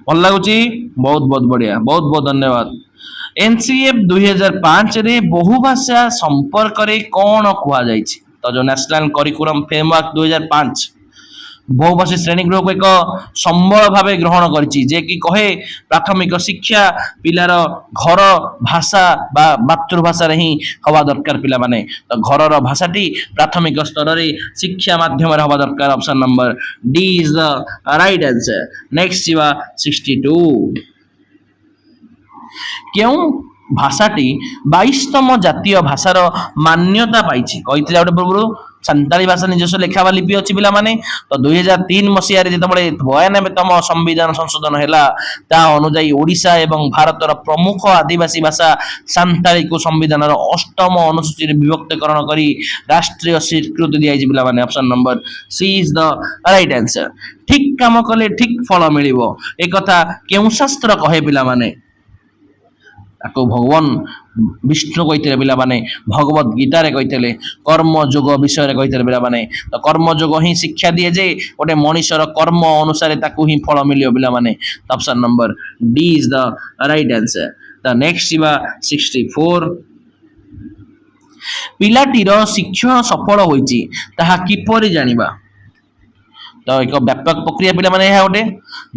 ଭଲ ଲାଗୁଛି ବହୁତ ବହୁତ ବଢିଆ ବହୁତ ବହୁତ ଧନ୍ୟବାଦ। NCF 2005 ରେ ବହୁଭାଷା ସମ୍ପର୍କରେ କଣ କୁହାଯାଇଛି? ତ ଯୋଉ ନ୍ୟାସନାଲ କରିକୁଲମ ଫ୍ରେମୱାର୍କ 2005 ବହୁଭାଷୀ ଶ୍ରେଣୀ ଗୃହକୁ ଏକ ସମ୍ବଳ ଭାବେ ଗ୍ରହଣ କରିଛି ଯେ କି କହେ ପ୍ରାଥମିକ ଶିକ୍ଷା ପିଲାର ଘର ଭାଷା ବା ମାତୃଭାଷାରେ ହିଁ ହବା ଦରକାର ପିଲାମାନେ। ତ ଘରର ଭାଷାଟି ପ୍ରାଥମିକ ସ୍ତରରେ ଶିକ୍ଷା ମାଧ୍ୟମରେ ହବା ଦରକାର। Option number D is the right answer. Next ଯିବା 62 କେଉଁ ଭାଷାଟି 22ତମ ଜାତୀୟ ଭାଷାର ମାନ୍ୟତା ପାଇଛି? କହିଥିଲେ ଗୋଟେ ପୂର୍ବରୁ ସାନ୍ତାଳୀ ଭାଷା ନିଜସ୍ୱ ଲେଖା ବା ଲିପି ଅଛି ପିଲାମାନେ। ତ 2003 ମସିହାରେ ଯେତେବେଳେ 92ତମ ସମ୍ବିଧାନ ସଂଶୋଧନ ହେଲା ତା ଅନୁଯାୟୀ ଓଡ଼ିଶା ଏବଂ ଭାରତର ପ୍ରମୁଖ ଆଦିବାସୀ ଭାଷା ସାନ୍ତାଳୀକୁ ସମ୍ବିଧାନର 8ମ ଅନୁସୂଚୀରେ ବିଭକ୍ତିକରଣ କରି ରାଷ୍ଟ୍ରୀୟ ସ୍ୱୀକୃତି ଦିଆଯାଇଛି ପିଲାମାନେ। Option number C is the right answer. ଠିକ କାମ କଲେ ଠିକ ଫଳ ମିଳିବ ଏକଥା କେଉଁ ଶାସ୍ତ୍ର କହେ ପିଲାମାନେ? ତାକୁ ଭଗବାନ ବିଷ୍ଣୁ କହିଥିଲେ ପିଲାମାନେ। ଭଗବତ ଗୀତାରେ କହିଥିଲେ କର୍ମଯୋଗ ବିଷୟରେ କହିଥିଲେ ପିଲାମାନେ। ତ କର୍ମଯୋଗ ହିଁ ଶିକ୍ଷା ଦିଏ ଯେ ଗୋଟେ ମଣିଷର କର୍ମ ଅନୁସାରେ ତାକୁ ହିଁ ଫଳ ମିଳିବ ପିଲାମାନେ। Option number D is the right answer. ତ ନେକ୍ସଟ ଯିବା 64 ପିଲାଟିର ଶିକ୍ଷଣ ସଫଳ ହୋଇଛି ତାହା କିପରି ଜାଣିବା? ତ ଏକ ବ୍ୟାପକ ପ୍ରକ୍ରିୟା ପିଲାମାନେ ଏହା ଗୋଟେ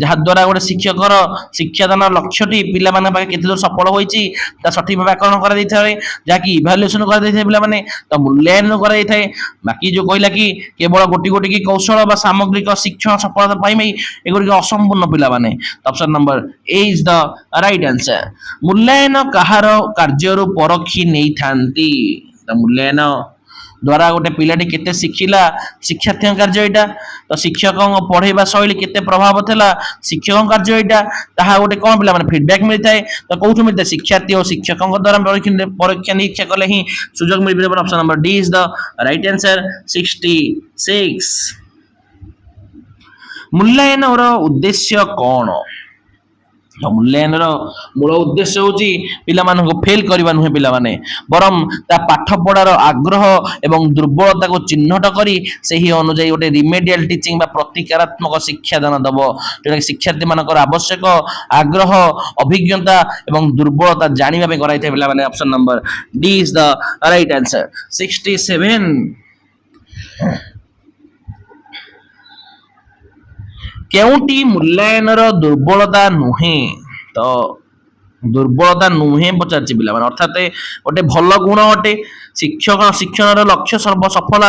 ଯାହାଦ୍ୱାରା ଗୋଟେ ଶିକ୍ଷକର ଶିକ୍ଷାଦାନ ଲକ୍ଷ୍ୟଟି ପିଲାମାନଙ୍କ ପାଖରେ କେତେ ଦୂର ସଫଳ ହୋଇଛି ତା ସଠିକ ଭାବେ ଆକଳନ କରାଯାଇଥାଏ ଯାହାକି ଇଭାଲୁଏସନ କରାଯାଇଥାଏ ପିଲାମାନେ। ତ ମୂଲ୍ୟାୟନ କରାଯାଇଥାଏ। ବାକି ଯୋଉ କହିଲା କି କେବଳ ଗୋଟି ଗୋଟି କି କୌଶଳ ବା ସାମଗ୍ରିକ ଶିକ୍ଷଣ ସଫଳତା ପାଇବେ ଏଗୁଡ଼ିକ ଅସମ୍ପୂର୍ଣ୍ଣ ପିଲାମାନେ। Option number A is the right answer. ମୂଲ୍ୟାୟନ କାହାର କାର୍ଯ୍ୟରୁ ପରଖି ନେଇଥାନ୍ତି? ତ ମୂଲ୍ୟାୟନ ଦ୍ୱାରା ଗୋଟେ ପିଲାଟି କେତେ ଶିଖିଲା ଶିକ୍ଷାର୍ଥୀଙ୍କ କାର୍ଯ୍ୟ ଏଇଟା। ତ ଶିକ୍ଷକଙ୍କ ପଢେଇବା ଶୈଳୀ କେତେ ପ୍ରଭାବ ଥିଲା ଶିକ୍ଷକଙ୍କ କାର୍ଯ୍ୟ ଏଇଟା। ତାହା ଗୋଟେ କଣ ପିଲାମାନେ ଫିଡବ୍ୟାକ୍ ମିଳିଥାଏ। ତ କୋଉଠୁ ମିଳିଥାଏ? ଶିକ୍ଷାର୍ଥୀ ଓ ଶିକ୍ଷକଙ୍କ ଦ୍ୱାରା ପରୀକ୍ଷା ନିରୀକ୍ଷା କଲେ ହିଁ ସୁଯୋଗ ମିଳିପାରିବ। Option number D is the right answer. 66 ମୂଲ୍ୟାୟନର ଉଦ୍ଦେଶ୍ୟ କଣ? ମୂଲ୍ୟାୟନର ମୂଳ ଉଦ୍ଦେଶ୍ୟ ହେଉଛି ପିଲାମାନଙ୍କୁ ଫେଲ କରିବା ନୁହେଁ ପିଲାମାନେ ବରଂ ତା ପାଠ ପଢାର ଆଗ୍ରହ ଏବଂ ଦୁର୍ବଳତାକୁ ଚିହ୍ନଟ କରି ସେହି ଅନୁଯାୟୀ ଗୋଟେ ରିମେଡିଆଲ ଟିଚିଂ ବା ପ୍ରତିକାରାତ୍ମକ ଶିକ୍ଷାଦାନ ଦେବ ଯେଉଁଟାକି ଶିକ୍ଷାର୍ଥୀମାନଙ୍କର ଆବଶ୍ୟକ ଆଗ୍ରହ ଅଭିଜ୍ଞତା ଏବଂ ଦୁର୍ବଳତା ଜାଣିବା ପାଇଁ କରାଯାଇଥାଏ ପିଲାମାନେ। Option number D is the right answer. 67 କେଉଁଟି ମୂଲ୍ୟାୟନର ଦୁର୍ବଳତା ନୁହେଁ? ତ ଦୁର୍ବଳତା ନୁହେଁ ପଚାରିଛି ପିଲାମାନେ ଅର୍ଥାତ ଗୋଟେ ଭଲ ଗୁଣ ଅଟେ। ଶିକ୍ଷଣର ଲକ୍ଷ୍ୟ ସଫଳ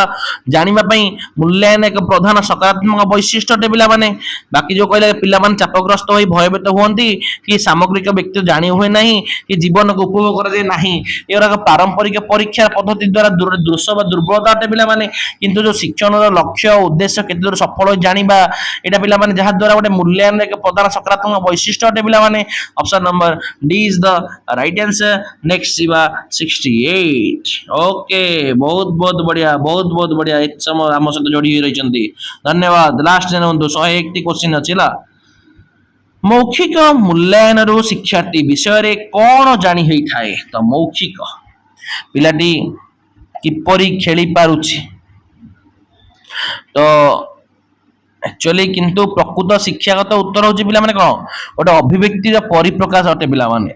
ଜାଣିବା ପାଇଁ ମୂଲ୍ୟାୟନ ଏକ ପ୍ରଧାନ ସକାରାତ୍ମକ ବୈଶିଷ୍ଟ୍ୟ ଅଟେ ପିଲାମାନେ। ବାକି ଯୋଉ କହିଲେ ପିଲାମାନେ ଚାପଗ୍ରସ୍ତ ହୋଇ ଭୟଭୀତ ହୁଅନ୍ତି କି ସାମଗ୍ରିକ ବ୍ୟକ୍ତି ଜାଣି ହୁଏ ନାହିଁ କି ଜୀବନକୁ ଉପଭୋଗ କରାଯାଏ ନାହିଁ ଏଗୁଡ଼ାକ ପାରମ୍ପରିକ ପରୀକ୍ଷା ପଦ୍ଧତି ଦ୍ୱାରା ଦୋଷ ବା ଦୁର୍ବଳତା ଅଟେ ପିଲାମାନେ। କିନ୍ତୁ ଯୋଉ ଶିକ୍ଷଣର ଲକ୍ଷ୍ୟ ଉଦ୍ଦେଶ୍ୟ କେତେ ଦୂର ସଫଳ ଜାଣିବା ଏଇଟା ପିଲାମାନେ ଯାହା ଦ୍ୱାରା ଗୋଟେ ମୂଲ୍ୟାୟନ ଏକ ପ୍ରଧାନ ସକାରାତ୍ମକ ବୈଶିଷ୍ଟ୍ୟ ଅଟେ ପିଲାମାନେ। Option number D is the right answer. Next ଯିବା 68 ଓକେ ବହୁତ ବହୁତ ବଢିଆ ବହୁତ ବହୁତ ବଢିଆ ଏତେ ସମୟ ଆମ ସହିତ ଯୋଡି ହୋଇ ରହିଛନ୍ତି ଧନ୍ୟବାଦ। ଲାଷ୍ଟ ନିଅନ୍ତୁ 101ଟି କ୍ୱେଶ୍ଚିନ୍ ଅଛି ହେଲା। ମୌଖିକ ମୂଲ୍ୟାୟନରୁ ଶିକ୍ଷାର୍ଥୀ ବିଷୟରେ କଣ ଜାଣି ହୋଇଥାଏ? ତ ମୌଖିକ ପିଲାଟି କିପରି ଖେଳି ପାରୁଛି ତ ଆକ୍ଚୁଆଲି କିନ୍ତୁ ପ୍ରକୃତ ଶିକ୍ଷାଗତ ଉତ୍ତର ହଉଛି ପିଲାମାନେ କଣ ଗୋଟେ ଅଭିବ୍ୟକ୍ତିର ପରିପ୍ରକାଶ ଅଟେ ପିଲାମାନେ।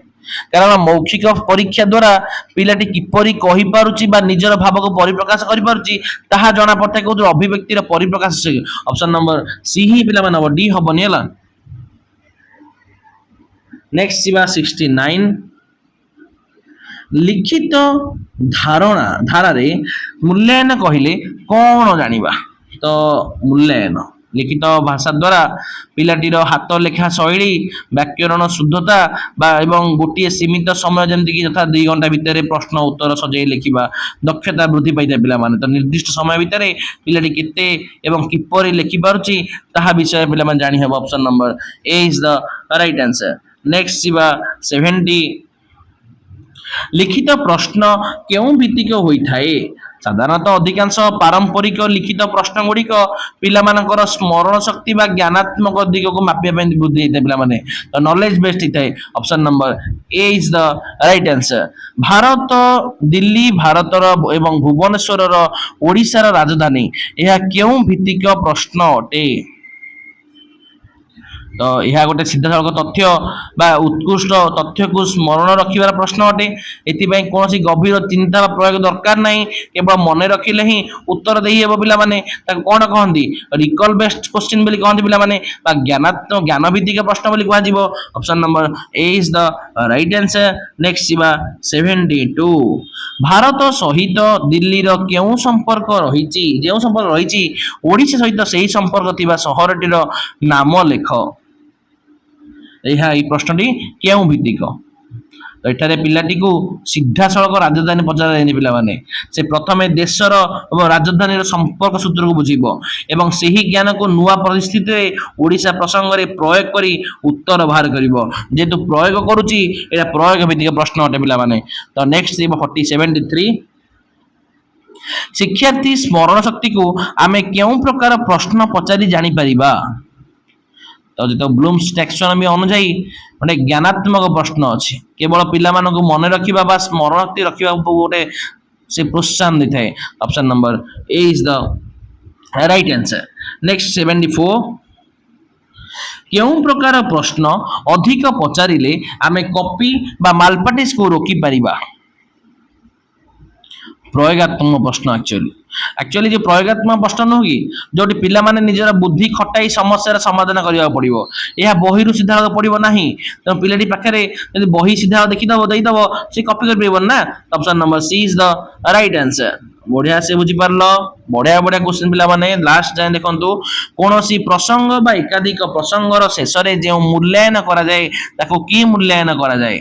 କାରଣ ମୌଖିକ ପରୀକ୍ଷା ଦ୍ୱାରା ପିଲାଟି କିପରି କହିପାରୁଛି ବା ନିଜର ଭାବକୁ ପରିପ୍ରକାଶ କରିପାରୁଛି ତାହା ଜଣା ପଡିଥାଏ କୋଉ ଅଭିବ୍ୟକ୍ତିର ପରିପ୍ରକାଶ। ଅପସନ ନମ୍ବର C ହିଁ ପିଲାମାନେ ହବ D ହବନି ହେଲା। ନେକ୍ସଟ ଯିବା 69 लिखित धारारे मूल्यांकन कहले कौन जानिबा तो मूल्यांकन लिखित भाषा द्वारा पिलाटीर हाथ लेखा शैली व्याकरण शुद्धता एवं गोटे सीमित समय जमती कि यथा 2 घंटा भितर प्रश्न उत्तर सजाई लिखा दक्षता वृद्धि पाई पिला माने तो निर्दिष्ट समय भितर पिलाटी केते एवं किपरि लिखि पारुची ताहा विषय पिला माने जानि हबो option number A is the right answer next जीवा 70 लिखित प्रश्न केउं भित्तिक होइथाए साधारणतः अधिकांश पारंपरिक लिखित प्रश्न गुड़िक पिलामानकर स्मरण शक्ति बा ज्ञानात्मक दिग को मापिया बुद्धि होता है पिलामाने तो नॉलेज बेस्ड होता है option number A is the right answer Bharat Delhi भारतर एवं भुवनेश्वर ओडिशार राजधानी यह केउं भित्तिक प्रश्न अटे तो यह गोटे सीधा सड़क तथ्य बा उत्कृष्ट तथ्य को स्मरण रखिबार प्रश्न अटे एथिपाई कौन गभीर चिंता बा प्रयोग दरकार नहीं केवल मन रखिले ही उत्तर देई हेबो पिला माने ताको कोन कहंदी रिकॉल बेस्ड क्वेश्चन बोली कहंदी पिला माने बा ज्ञानात्मक ज्ञान भित्तिक प्रश्न बोली कहा जिवो option number A is the right answer next जीवा 72 भारत सहित दिल्ली रो केउ संपर्क रहिची जेउ संपर्क रहिची ओडिशा सहित सेही संपर्क थिबा शहरटीर नाम लेख प्रश्नटी क्यों भित्तिक तो एठारे पिलाटी को सीधा सड़क राजधानी पचार पिला माने से प्रथम देशर और राजधानी संपर्क सूत्र को बुझीबो एवं सही ज्ञान को नुआ परिस्थिति ओडिशा प्रसंग रे प्रयोग करी उत्तर बाहर करिवो जेतु प्रयोग करूची एटा प्रयोग भित्तिक प्रश्न अटे पिला माने तो नेक्स्ट 73 शिक्षार्थी स्मरण शक्ति को आमे केउं प्रकार प्रश्न पचारि जानि परिबा तो जो ब्लूम्स टैक्सोनॉमी अनुसार गोटे ज्ञानात्मक प्रश्न अच्छी केवल पिला मन रखा बा स्मरण शक्ति रखा गोटे से प्रोत्साहन देता है option number A is the right answer next 74 केउं प्रकार प्रश्न अधिक पचारिले आमे कॉपी बा मालपाटिस को रोकी परिबा प्रयोगात्मक प्रश्न एक्चुअली जो प्रयोगात्मक प्रश्न नुह कि जो पिला माने निजर बुद्धि खटाई समस्या समाधान करने पड़ो यह बही सीधा पड़ो ना तेनाली पिलाटी पाखे जब बही सीधा देखीदब देदब सी कॉपी कर पार ना option number C is the right answer बढ़िया से बुझीपार बढ़िया बढ़िया क्वेश्चन पिला माने लास्ट जाए देखु कौन सी प्रसंग बा एकाधिक प्रसंगर शेष में जो मूल्यांकन करा जाए ताको की मूल्यांकन करा जाए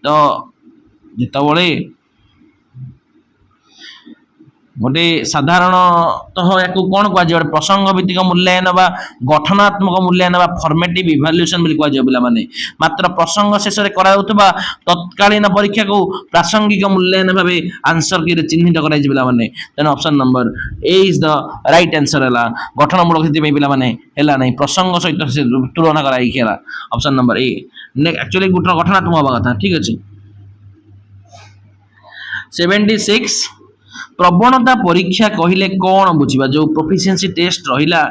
तो जितेबले गोटे साधारणतः या कौन कह गोटे प्रसंग भित्तिक मूल्यांकन बा गठनात्मक मूल्यांकन बा फॉर्मेटिव इवैल्यूएशन बोली कह पिला माने मात्र प्रसंग शेष में करा तत्कालीन परीक्षा को प्रासंगिक मूल्यांकन भाव आंसर की चिन्हित कर पिला माने तेन option number A is the right answer है गठनमूलक से पिला माने हैला नहीं प्रसंग सहित तुलना कराई खेला ऑप्शन नंबर ए एक्चुअली गठनात्मक हवा कथा ठीक अच्छे 76 प्रवणता परीक्षा कहले कौन बुझा जो प्रोफिशिएंसी टेस्ट रहिला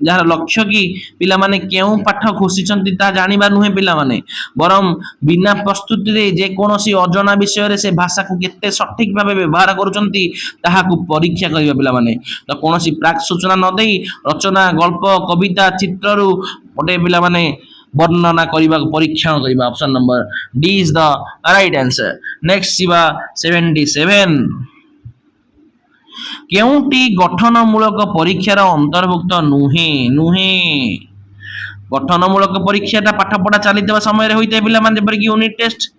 जार लक्ष्य कि पिला माने केउं पाठ घोषिचंती ता जानिबा नुहे पिला माने बरम बिना प्रस्तुति रे जे कोनोसी अजना विषय रे से भाषा को केते सठिक भाबे व्यवहार करूचंती ताहा को परीक्षा करिबा पिला माने तो कोनोसी प्राक सूचना न देई रचना गल्प कविता चित्ररु गोटे पिला माने वर्णना करने परीक्षण करने option number D is the right answer next जीवा 77 केउंटी गठनमूलक परीक्षार अंतर्भुक्त नुहे नुहे गठनमूलक परीक्षा पाठ पढ़ा चली समय होता है पे यूनिट टेस्ट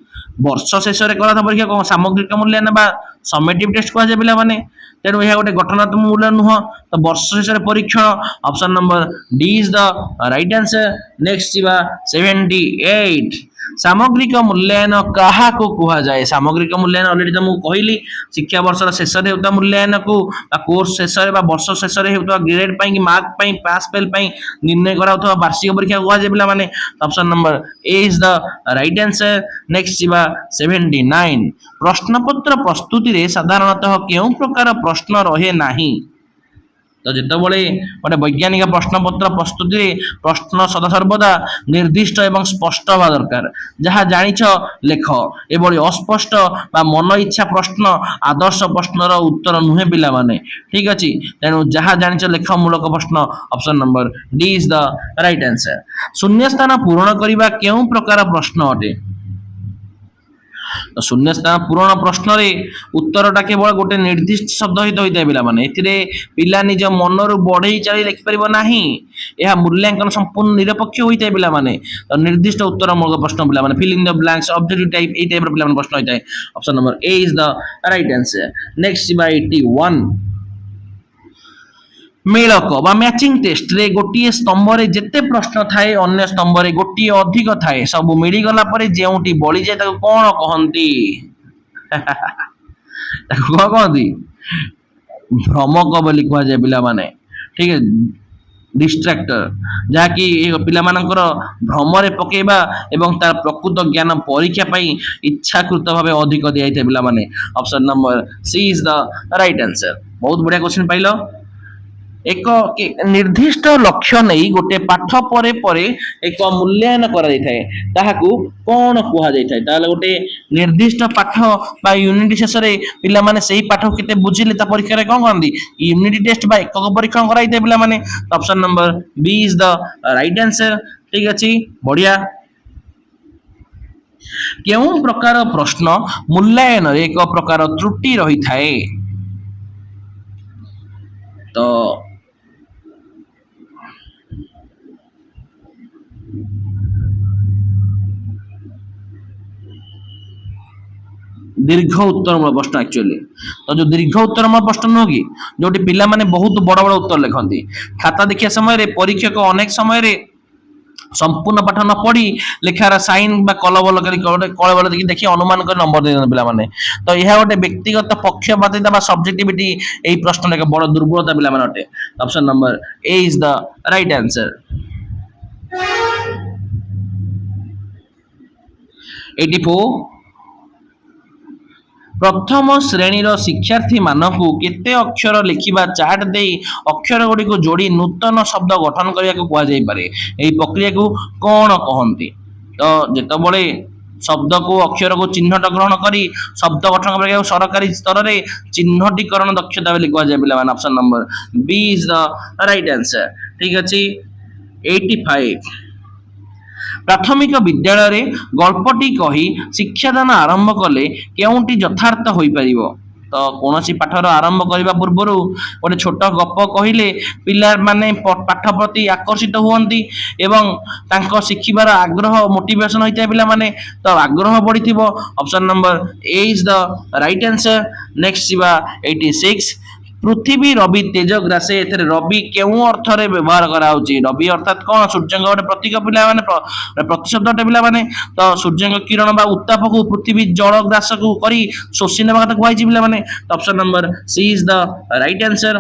वर्ष शेष में करा परीक्षा कौन सामग्रिक मूल्यांकन बा समेटिव टेस्ट कहुए पिला माने तेणु यह गोटे गठनात्मक मूल्य नुह तो वर्ष शेष में परीक्षण option number D is the right answer next जीवा 78 सामग्रिक मूल्यांकन क्या कह जाए सामग्रिक मूल्यांकन अलरेडी तुमको कहली शिक्षा वर्ष शेष में होता मूल्यांकन को कोर्स शेष में वर्ष शेष में होता ग्रेड कि मार्क पास फेल निर्णय करा वार्षिक परीक्षा कह जाए पिला माने option number A is the right answer next जीवा 79 प्रश्नपत्र प्रस्तुति रे साधारणतः केउं प्रकार प्रश्न रहे नाही तो जितेबले गोटे वैज्ञानिक प्रश्नपत्र प्रस्तुति प्रश्न सदासर्वदा निर्दिष्ट एवं स्पष्ट हवा दरकार जहाँ जानिछ लेख एभली अस्पष्ट बा मन इच्छा प्रश्न आदर्श प्रश्नर उत्तर नुहे पिला माने ठीक अच्छे तेणु जहाँ जानिछ लेख मूलक प्रश्न option number D is the right answer शून्य स्थान पूरण करने केउं प्रकार प्रश्न अटे ତ ଶୂନ୍ୟସ୍ଥାନ ପୂରଣ ପ୍ରଶ୍ନରେ ଉତ୍ତରଟା କେବଳ ଗୋଟେ ନିର୍ଦ୍ଦିଷ୍ଟ ଶବ୍ଦ ସହିତ ହୋଇଥାଏ ପିଲାମାନେ। ଏଥିରେ ପିଲା ନିଜ ମନରୁ ବଢେଇ ଚାଳି ଲେଖିପାରିବ ନାହିଁ। ଏହା ମୂଲ୍ୟାଙ୍କନ ସମ୍ପୂର୍ଣ୍ଣ ନିରପେକ୍ଷ ହୋଇଥାଏ ପିଲାମାନେ। ତ ନିର୍ଦ୍ଦିଷ୍ଟ ଉତ୍ତରମୂଳକ ପ୍ରଶ୍ନ ପିଲାମାନେ filling the blanks objective type ଏଇ ଟାଇପର ପିଲାମାନେ ପ୍ରଶ୍ନ ହୋଇଥାଏ। Option number A is the right answer. Next ଯିବା 81 ମେଳକ ବା ମ୍ୟାଚିଂ ଟେଷ୍ଟରେ ଗୋଟିଏ ସ୍ତମ୍ଭରେ ଯେତେ ପ୍ରଶ୍ନ ଥାଏ ଅନ୍ୟ ସ୍ତମ୍ଭରେ ଗୋଟିଏ ଅଧିକ ଥାଏ। ସବୁ ମିଳିଗଲା ପରେ ଯେଉଁଟି ବଳିଯାଏ ତାକୁ କଣ କହନ୍ତି? ତାକୁ କଣ କହନ୍ତି? ଭ୍ରମକ ବୋଲି କୁହାଯାଏ ପିଲାମାନେ। ଠିକ ଅଛି, ଡିଷ୍ଟ୍ରାକ୍ଟର, ଯାହାକି ପିଲାମାନଙ୍କର ଭ୍ରମରେ ପକେଇବା ଏବଂ ତାର ପ୍ରକୃତ ଜ୍ଞାନ ପରୀକ୍ଷା ପାଇଁ ଇଚ୍ଛାକୃତ ଭାବେ ଅଧିକ ଦିଆଯାଇଥାଏ ପିଲାମାନେ। Option number C is the right answer. ବହୁତ ବଢିଆ କ୍ୱେଶ୍ଚିନ୍ ପାଇଲ। ଏକ ନିର୍ଦ୍ଦିଷ୍ଟ ଲକ୍ଷ୍ୟ ନେଇ ଗୋଟେ ପାଠ ପରେ ପରେ ଏକ ମୂଲ୍ୟାୟନ କରାଯାଇଥାଏ, ତାହାକୁ କଣ କୁହାଯାଇଥାଏ? ତାହେଲେ ଗୋଟେ ନିର୍ଦ୍ଦିଷ୍ଟ ପାଠ ବା ୟୁନିଟ ଶେଷରେ ପିଲାମାନେ ସେଇ ପାଠକୁ କେତେ ବୁଝିଲେ ତା ପରୀକ୍ଷାରେ କଣ କରନ୍ତି? ୟୁନିଟ ଟେଷ୍ଟ ବା ଏକକ ପରୀକ୍ଷଣ କରାଯାଇଥାଏ ପିଲାମାନେ। Option number B is the right answer. ଠିକ ଅଛି, ବଢିଆ। କେଉଁ ପ୍ରକାର ପ୍ରଶ୍ନ ମୂଲ୍ୟାୟନରେ ଏକ ପ୍ରକାର ତ୍ରୁଟି ରହିଥାଏ? ତ ଦୀର୍ଘ ଉତ୍ତରମୂଳକ ପ୍ରଶ୍ନ ଆକ୍ଚୁଆଲି। ତ ଯୋଉ ଦୀର୍ଘ ଉତ୍ତରମୂଳକ ପ୍ରଶ୍ନ ନୁହଁ କି, ଯୋଉଠି ପିଲାମାନେ ବହୁତ ବଡ ବଡ ଉତ୍ତର ଲେଖନ୍ତି, ଖାତା ଦେଖିବା ସମୟରେ ପରୀକ୍ଷକ ଅନେକ ସମୟରେ ସମ୍ପୂର୍ଣ୍ଣ ପାଠ ନ ପଢି ଲେଖାର ସାଇନ ବା କଲବଲ କରି କଳବଲ ଦେଖି ଅନୁମାନ କରି ନମ୍ବର ଦେଇଦିଅନ୍ତି ପିଲାମାନେ। ତ ଏହା ଗୋଟେ ବ୍ୟକ୍ତିଗତ ପକ୍ଷପାତିତା ବା ସବଜେକ୍ଟିଭିଟି ଏହି ପ୍ରଶ୍ନର ଏକ ବଡ ଦୁର୍ବଳତା ପିଲାମାନେ ଅଟେ। Option number A is the right answer. 84 ପ୍ରଥମ ଶ୍ରେଣୀର ଶିକ୍ଷାର୍ଥୀମାନଙ୍କୁ କେତେ ଅକ୍ଷର ଲେଖିବା ଚାର୍ଟ ଦେଇ ଅକ୍ଷର ଗୁଡ଼ିକୁ ଯୋଡ଼ି ନୂତନ ଶବ୍ଦ ଗଠନ କରିବାକୁ କୁହାଯାଇପାରେ? ଏହି ପ୍ରକ୍ରିୟାକୁ କଣ କହନ୍ତି? ତ ଯେତେବେଳେ ଶବ୍ଦକୁ ଅକ୍ଷରକୁ ଚିହ୍ନଟ ଗ୍ରହଣ କରି ଶବ୍ଦ ଗଠନ କରିବାକୁ ସରକାରୀ ସ୍ତରରେ ଚିହ୍ନଟୀକରଣ ଦକ୍ଷତା ବୋଲି କୁହାଯାଏ ପିଲାମାନେ। Option number B is the right answer. ଠିକ ଅଛି, 85 ପ୍ରାଥମିକ ବିଦ୍ୟାଳୟରେ ଗଳ୍ପଟି କହି ଶିକ୍ଷାଦାନ ଆରମ୍ଭ କଲେ କେଉଁଟି ଯଥାର୍ଥ ହୋଇପାରିବ? ତ କୌଣସି ପାଠର ଆରମ୍ଭ କରିବା ପୂର୍ବରୁ ଗୋଟେ ଛୋଟ ଗପ କହିଲେ ପିଲାମାନେ ପାଠ ପ୍ରତି ଆକର୍ଷିତ ହୁଅନ୍ତି ଏବଂ ତାଙ୍କ ଶିଖିବାର ଆଗ୍ରହ ମୋଟିଭେସନ ହୋଇଥାଏ ପିଲାମାନେ। ତ ଆଗ୍ରହ ବଢିଥିବ। Option number A is the right answer. Next ଯିବା 86 ପୃଥିବୀ ରବି ତେଜ ଗ୍ରାସେ। ଏଥିରେ ରବି କେଉଁ ଅର୍ଥରେ ବ୍ୟବହାର କରାଯାଉଛି? ରବି ଅର୍ଥାତ କଣ? ସୂର୍ଯ୍ୟଙ୍କ ଗୋଟେ ପ୍ରତୀକ ପିଲାମାନେ, ପ୍ରତିଶବ୍ଦ ଅଟେ ପିଲାମାନେ। ତ ସୂର୍ଯ୍ୟଙ୍କ କିରଣ ବା ଉତ୍ତାପକୁ ପୃଥିବୀ ଜଳ ଗ୍ରାସକୁ କରି ଶୋଷି ନେବା କଥା କୁହାଯାଇଛି ପିଲାମାନେ। Option number C is the right answer.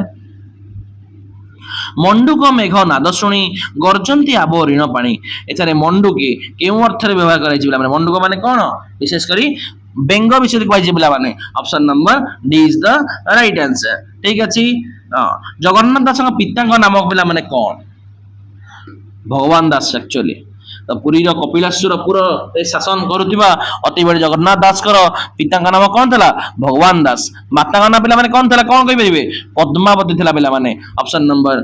ମଣ୍ଡୁକ ମେଘ ନାଦ ଶୁଣି ଗର୍ଜନ୍ତି ଆବ ଋଣ ପାଣି। ଏଠାରେ ମଣ୍ଡୁକି କେଉଁ ଅର୍ଥରେ ବ୍ୟବହାର କରାଯାଇଛି ପିଲାମାନେ? ମଣ୍ଡୁକ ମାନେ କଣ? ବିଶେଷ କରି ବେଙ୍ଗ ବିଷୟରେ କୁହାଯାଇଛି ପିଲାମାନେ। Option number D is the right answer. ଠିକ ଅଛି, ଜଗନ୍ନାଥ ଦାସଙ୍କ ପିତାଙ୍କ ନାମ ପିଲାମାନେ କଣ? ଭଗବାନ ଦାସ ଆକ୍ଚୁଆଲି। ତ ପୁରୀର କପିଳାଶ୍ୱରପୁରରେ ଶାସନ କରୁଥିବା ଅତିବଡ଼ି ଜଗନ୍ନାଥ ଦାସଙ୍କର ପିତାଙ୍କ ନାମ କଣ ଥିଲା? ଭଗବାନ ଦାସ। ମାତାଙ୍କ ନାମ ପିଲାମାନେ କଣ ଥିଲା? କଣ କହିପାରିବେ? ପଦ୍ମାବତୀ ଥିଲା ପିଲାମାନେ। Option number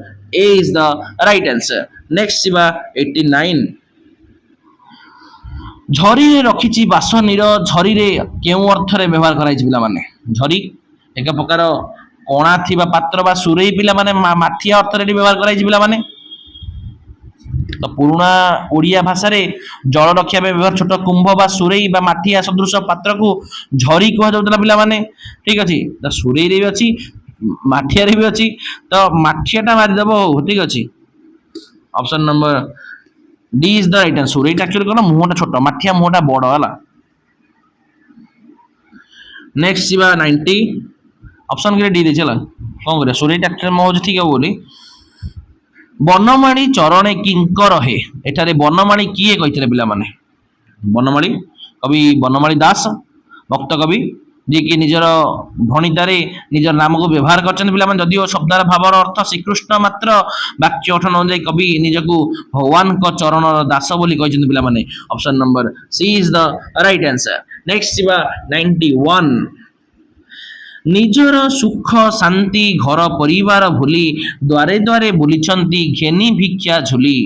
A is the right answer. Next ଯିବା 89 ଝରିରେ ରଖିଛି ବାସ ନୀର। ଝରିରେ କେଉଁ ଅର୍ଥରେ ବ୍ୟବହାର କରାଯାଇଛି ପିଲାମାନେ? ଝରି ଏକ ପ୍ରକାର କଣା ଥିବା ପାତ୍ର ବା ସୁରେଇ ପିଲାମାନେ ମାଠିଆ ଅର୍ଥରେ ଏଠି ବ୍ୟବହାର କରାଯାଇଛି ପିଲାମାନେ। ତ ପୁରୁଣା ଓଡ଼ିଆ ଭାଷାରେ ଜଳ ରଖିବା ପାଇଁ ବ୍ୟବହାର ଛୋଟ କୁମ୍ଭ ବା ସୁରେଇ ବା ମାଠିଆ ସଦୃଶ ପାତ୍ରକୁ ଝରି କୁହାଯାଉଥିଲା ପିଲାମାନେ। ଠିକ ଅଛି, ତ ସୁରେଇରେ ବି ଅଛି, ମାଠିଆରେ ବି ଅଛି। ତ ମାଠିଆଟା ମାରିଦେବ। ହଉ, ଠିକ ଅଛି। Option number D is the right answer. ସୁରେଇଟା ଆକ୍ଚୁଆଲି କଣ? ମୁହଁଟା ଛୋଟ, ମାଠିଆ ମୁହଁଟା ବଡ ହେଲା। ନେକ୍ସଟ ଯିବା 90 ଅପସନ କେ ଡି ଦେଇଛି ହେଲା। କଣ କରିବା? ସୁରେଇଟା ଆକ୍ଚୁଆଲି ମୋ ହଉଛି ଠିକ ହବ ବୋଲି। ବନମାଳୀ ଚରଣେ କିଙ୍କର ହେ। ଏଠାରେ ବନମାଳୀ କିଏ କହିଥିଲେ ପିଲାମାନେ? ବନମାଳୀ କବି ବନମାଳୀ ଦାସ, ଭକ୍ତ କବି, ଯିଏକି ନିଜର ଭଣିତାରେ ନିଜର ନାମକୁ ବ୍ୟବହାର କରିଛନ୍ତି ପିଲାମାନେ। ଯଦିଓ ଶବ୍ଦର ଭାବର ଅର୍ଥ ଶ୍ରୀକୃଷ୍ଣ, ମାତ୍ର ବାକ୍ୟ ଗଠନ ଅନୁଯାୟୀ କବି ନିଜକୁ ଭଗବାନଙ୍କ ଚରଣର ଦାସ ବୋଲି କହିଛନ୍ତି ପିଲାମାନେ। Option number C is the right answer. Next ଯିବା 91 ନିଜର ସୁଖ ଶାନ୍ତି ଘର ପରିବାର ଭୁଲି ଦ୍ୱାରେ ଦ୍ୱାରେ ବୁଲିଛନ୍ତି ଘେନି ଭିକ୍ଷା ଝୁଲି।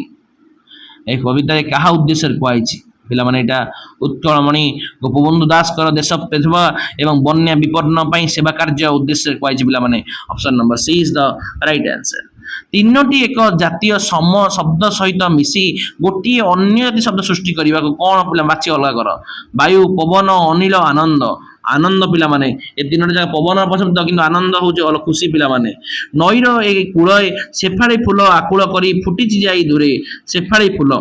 ଏହି କବିତାରେ କାହା ଉଦ୍ଦେଶ୍ୟରେ କୁହାଯାଇଛି? ପିଲାମାନେ ଏଇଟା ଉତ୍କଳମଣି ଗୋପବନ୍ଧୁ ଦାସଙ୍କର ଦେଶ ସେବା ଏବଂ ବନ୍ୟା ବିପନ୍ନ ପାଇଁ ସେବା କାର୍ଯ୍ୟ ଉଦ୍ଦେଶ୍ୟରେ କୁହାଯାଇଛି ପିଲାମାନେ। Option number C is the right answer. ତିନୋଟି ଏକ ଜାତୀୟ ସମ ଶବ୍ଦ ସହିତ ମିଶି ଗୋଟିଏ ଅନ୍ୟ ଜାତୀୟ ଶବ୍ଦ ସୃଷ୍ଟି କରିବାକୁ କ'ଣ ପିଲା ବାଛି ଅଲଗା କର। ବାୟୁ, ପବନ, ଅନିଳ, ଆନନ୍ଦ। ଆନନ୍ଦ ପିଲାମାନେ ଏ ତିନୋଟି ଯାକ ପବନ ଶବ୍ଦ, କିନ୍ତୁ ଆନନ୍ଦ ହଉଛି ଖୁସି ପିଲାମାନେ। ନଈର ଏ କୂଳରେ ଶେଫାଳି ଫୁଲ ଆକୁଳ କରି ଫୁଟିଛି ଯାଇ ଦୂରେ। ଶେଫାଳି ଫୁଲ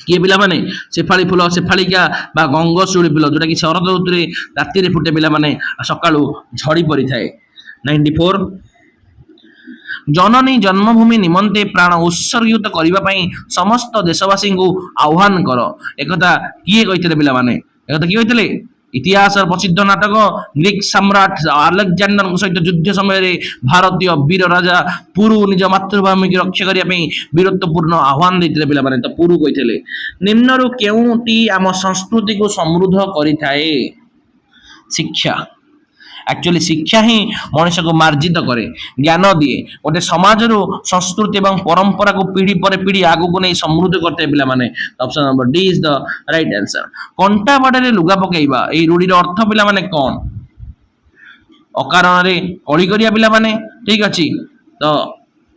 କିଏ ପିଲାମାନେ? ଶେଫାଳି ଫୁଲ, ଶେଫାଳିକା ବା ଗଙ୍ଗଶିଉଳି ଫୁଲ, ଯୋଉଟା କି ଶରତ ଋତୁରେ ରାତିରେ ଫୁଟେ ପିଲାମାନେ, ସକାଳୁ ଝଡ଼ି ପଡ଼ିଥାଏ। 94 ଜନନୀ ଜନ୍ମଭୂମି ନିମନ୍ତେ ପ୍ରାଣ ଉତ୍ସର୍ଗିତ କରିବା ପାଇଁ ସମସ୍ତ ଦେଶବାସୀଙ୍କୁ ଆହ୍ୱାନ କର। ଏକଥା କିଏ କହିଥିଲେ ପିଲାମାନେ? ଏକଥା କିଏ କହିଥିଲେ? ଇତିହାସର ପ୍ରସିଦ୍ଧ ନାଟକ ଗ୍ରୀକ୍ ସମ୍ରାଟ ଆଲେକ୍ଜାଣ୍ଡରଙ୍କ ସହିତ ଯୁଦ୍ଧ ସମୟରେ ଭାରତୀୟ ବୀର ରାଜା ପୁରୁ ନିଜ ମାତୃଭୂମିକୁ ରକ୍ଷା କରିବା ପାଇଁ ବୀରତ୍ୱପୂର୍ଣ୍ଣ ଆହ୍ୱାନ ଦେଇଥିଲେ ପିଲାମାନେ। ତ ପୁରୁ କହିଥିଲେ। ନିମ୍ନରୁ କେଉଁଟି ଆମ ସଂସ୍କୃତିକୁ ସମୃଦ୍ଧ କରିଥାଏ? ଶିକ୍ଷା। ଆକ୍ଚୁଆଲି ଶିକ୍ଷା ହିଁ ମଣିଷକୁ ମାର୍ଜିତ କରେ, ଜ୍ଞାନ ଦିଏ, ଗୋଟେ ସମାଜରୁ ସଂସ୍କୃତି ଏବଂ ପରମ୍ପରାକୁ ପିଢ଼ି ପରେ ପିଢ଼ି ଆଗକୁ ନେଇ ସମୃଦ୍ଧ କରିଥାଏ ପିଲାମାନେ। Option number D is the right answer. କଣ୍ଟା ବାଡ଼ରେ ଲୁଗା ପକାଇବା, ଏହି ରୂଢ଼ିର ଅର୍ଥ ପିଲାମାନେ କ'ଣ? ଅକାରଣରେ କଳି କରିବା ପିଲାମାନେ, ଠିକ ଅଛି। ତ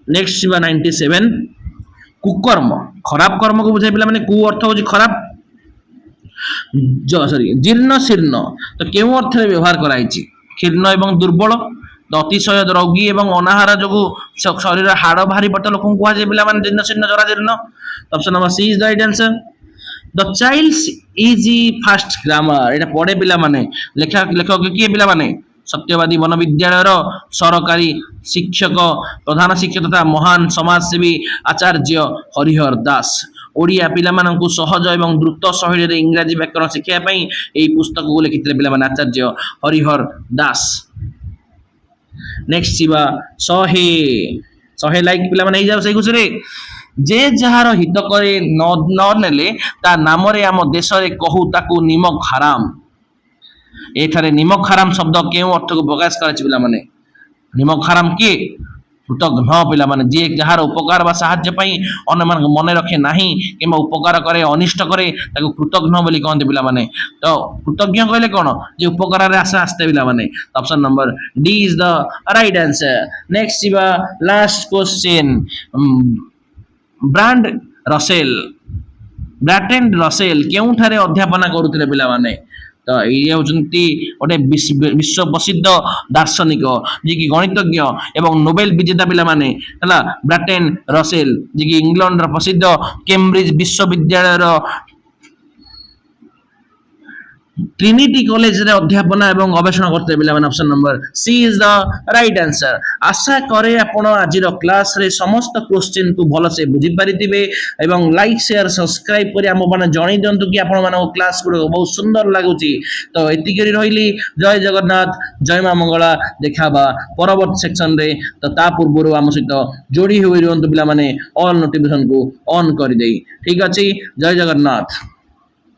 ନେକ୍ସଟ ଯିବା 97 କୁକର୍ମ, ଖରାପ କର୍ମକୁ ବୁଝାଏ ପିଲାମାନେ। କୁ ଅର୍ଥ ହଉଛି ଖରାପ, ଜୀର୍ଣ୍ଣ ଶୀର୍ଣ୍ଣ ତ କେଉଁ ଅର୍ଥରେ ବ୍ୟବହାର କରାଯାଇଛି? କ୍ଷୀର୍ଣ୍ଣ ଏବଂ ଦୁର୍ବଳ, ଅତିଶୟ ରୋଗୀ ଏବଂ ଅନାହାର ଯୋଗୁଁ ଶରୀର ହାଡ଼ ଭାରି ପଟ ଲୋକଙ୍କୁ କୁହାଯାଏ ପିଲାମାନେ ଜୀର୍ଣ୍ଣ ଶୀର୍ଣ୍ଣ ଜରାଜୀର୍ଣ୍ଣ। Option number C is the right answer. The child's easy first grammar, ଏଇଟା ପଢ଼େ ପିଲାମାନେ। ଲେଖକ କିଏ ପିଲାମାନେ? ସତ୍ୟବାଦୀ ବନବିଦ୍ୟାଳୟର ସରକାରୀ ଶିକ୍ଷକ, ପ୍ରଧାନ ଶିକ୍ଷକ ତଥା ମହାନ ସମାଜସେବୀ ଆଚାର୍ଯ୍ୟ ହରିହର ଦାସ। ଓଡ଼ିଆ ପିଲାମାନଙ୍କୁ ସହଜ ଏବଂ ଦ୍ରୁତ ଶୈଳୀରେ ଇଂରାଜୀ ବ୍ୟାକରଣ ଶିଖାଇବା ପାଇଁ ଏହି ପୁସ୍ତକକୁ ଲେଖିଥିଲେ ପିଲାମାନେ ଆଚାର୍ଯ୍ୟ ହରିହର ଦାସ। ନେକ୍ସଟ ଯିବା 100 ଲାଇକ୍ ପିଲାମାନେ ହେଇଯାଉ ସେଇ ଖୁସିରେ। ଯେ ଯାହାର ହିତ କରେ ନ ନେଲେ ତା ନାମରେ ଆମ ଦେଶରେ କହୁ ତାକୁ ନିମକ ହାରାମ। ଏଠାରେ ନିମକ ହାରାମ ଶବ୍ଦ କେଉଁ ଅର୍ଥକୁ ପ୍ରକାଶ କରାଯାଇଛି ପିଲାମାନେ? ନିମକ ହାରାମ କିଏ? କୃତଘ୍ନ ପିଲାମାନେ, ଯିଏ ଯାହାର ଉପକାର ବା ସାହାଯ୍ୟ ପାଇଁ ଅନ୍ୟମାନଙ୍କୁ ମନେ ରଖେ ନାହିଁ କିମ୍ବା ଉପକାର କରେ, ଅନିଷ୍ଟ କରେ, ତାକୁ କୃତଘ୍ନ ବୋଲି କହନ୍ତି ପିଲାମାନେ। ତ କୃତଜ୍ଞ କହିଲେ କ'ଣ? ଯେ ଉପକାରରେ ଆଶା ଆସିଥାଏ ପିଲାମାନେ। Option number D is the right answer. Next ଯିବା ଲାଷ୍ଟ କ୍ୱେଶ୍ଚିନ୍। ବ୍ରାଣ୍ଡ ରସେଲ କେଉଁଠାରେ ଅଧ୍ୟାପନା କରୁଥିଲେ ପିଲାମାନେ? ତ ଇଏ ହେଉଛନ୍ତି ଗୋଟେ ବିଶ୍ୱ ପ୍ରସିଦ୍ଧ ଦାର୍ଶନିକ, ଯିଏକି ଗଣିତଜ୍ଞ ଏବଂ ନୋବେଲ ବିଜେତା ପିଲାମାନେ ହେଲା। ବ୍ରାଟେନ୍ ରସେଲ, ଯିଏକି ଇଂଲଣ୍ଡର ପ୍ରସିଦ୍ଧ କେମ୍ବ୍ରିଜ ବିଶ୍ୱବିଦ୍ୟାଳୟର ଟ୍ରିନିଟି କଲେଜରେ ଅଧ୍ୟାପନା ଏବଂ ଗବେଷଣା କରୁଥିଲେ ପିଲାମାନେ। Option number C is the right answer. ଆଶା କରେ ଆପଣ ଆଜିର କ୍ଲାସରେ ସମସ୍ତ କ୍ୱେଶ୍ଚିନ୍କୁ ଭଲସେ ବୁଝିପାରିଥିବେ ଏବଂ ଲାଇକ୍ ସେୟାର ସବସ୍କ୍ରାଇବ କରି ଆମମାନେ ଜଣେଇ ଦିଅନ୍ତୁ କି ଆପଣମାନଙ୍କ କ୍ଲାସ ଗୁଡ଼ିକ ବହୁତ ସୁନ୍ଦର ଲାଗୁଛି। ତ ଏତିକି ରହିଲି। ଜୟ ଜଗନ୍ନାଥ, ଜୟ ମା ମଙ୍ଗଳା। ଦେଖା ହେବା ପରବର୍ତ୍ତୀ ସେକ୍ସନରେ। ତ ତା ପୂର୍ବରୁ ଆମ ସହିତ ଯୋଡ଼ି ହୋଇ ରୁହନ୍ତୁ ପିଲାମାନେ, ଅଲ୍ ନୋଟିଫିକେସନକୁ ଅନ୍ କରିଦେଇ। ଠିକ ଅଛି, ଜୟ ଜଗନ୍ନାଥ।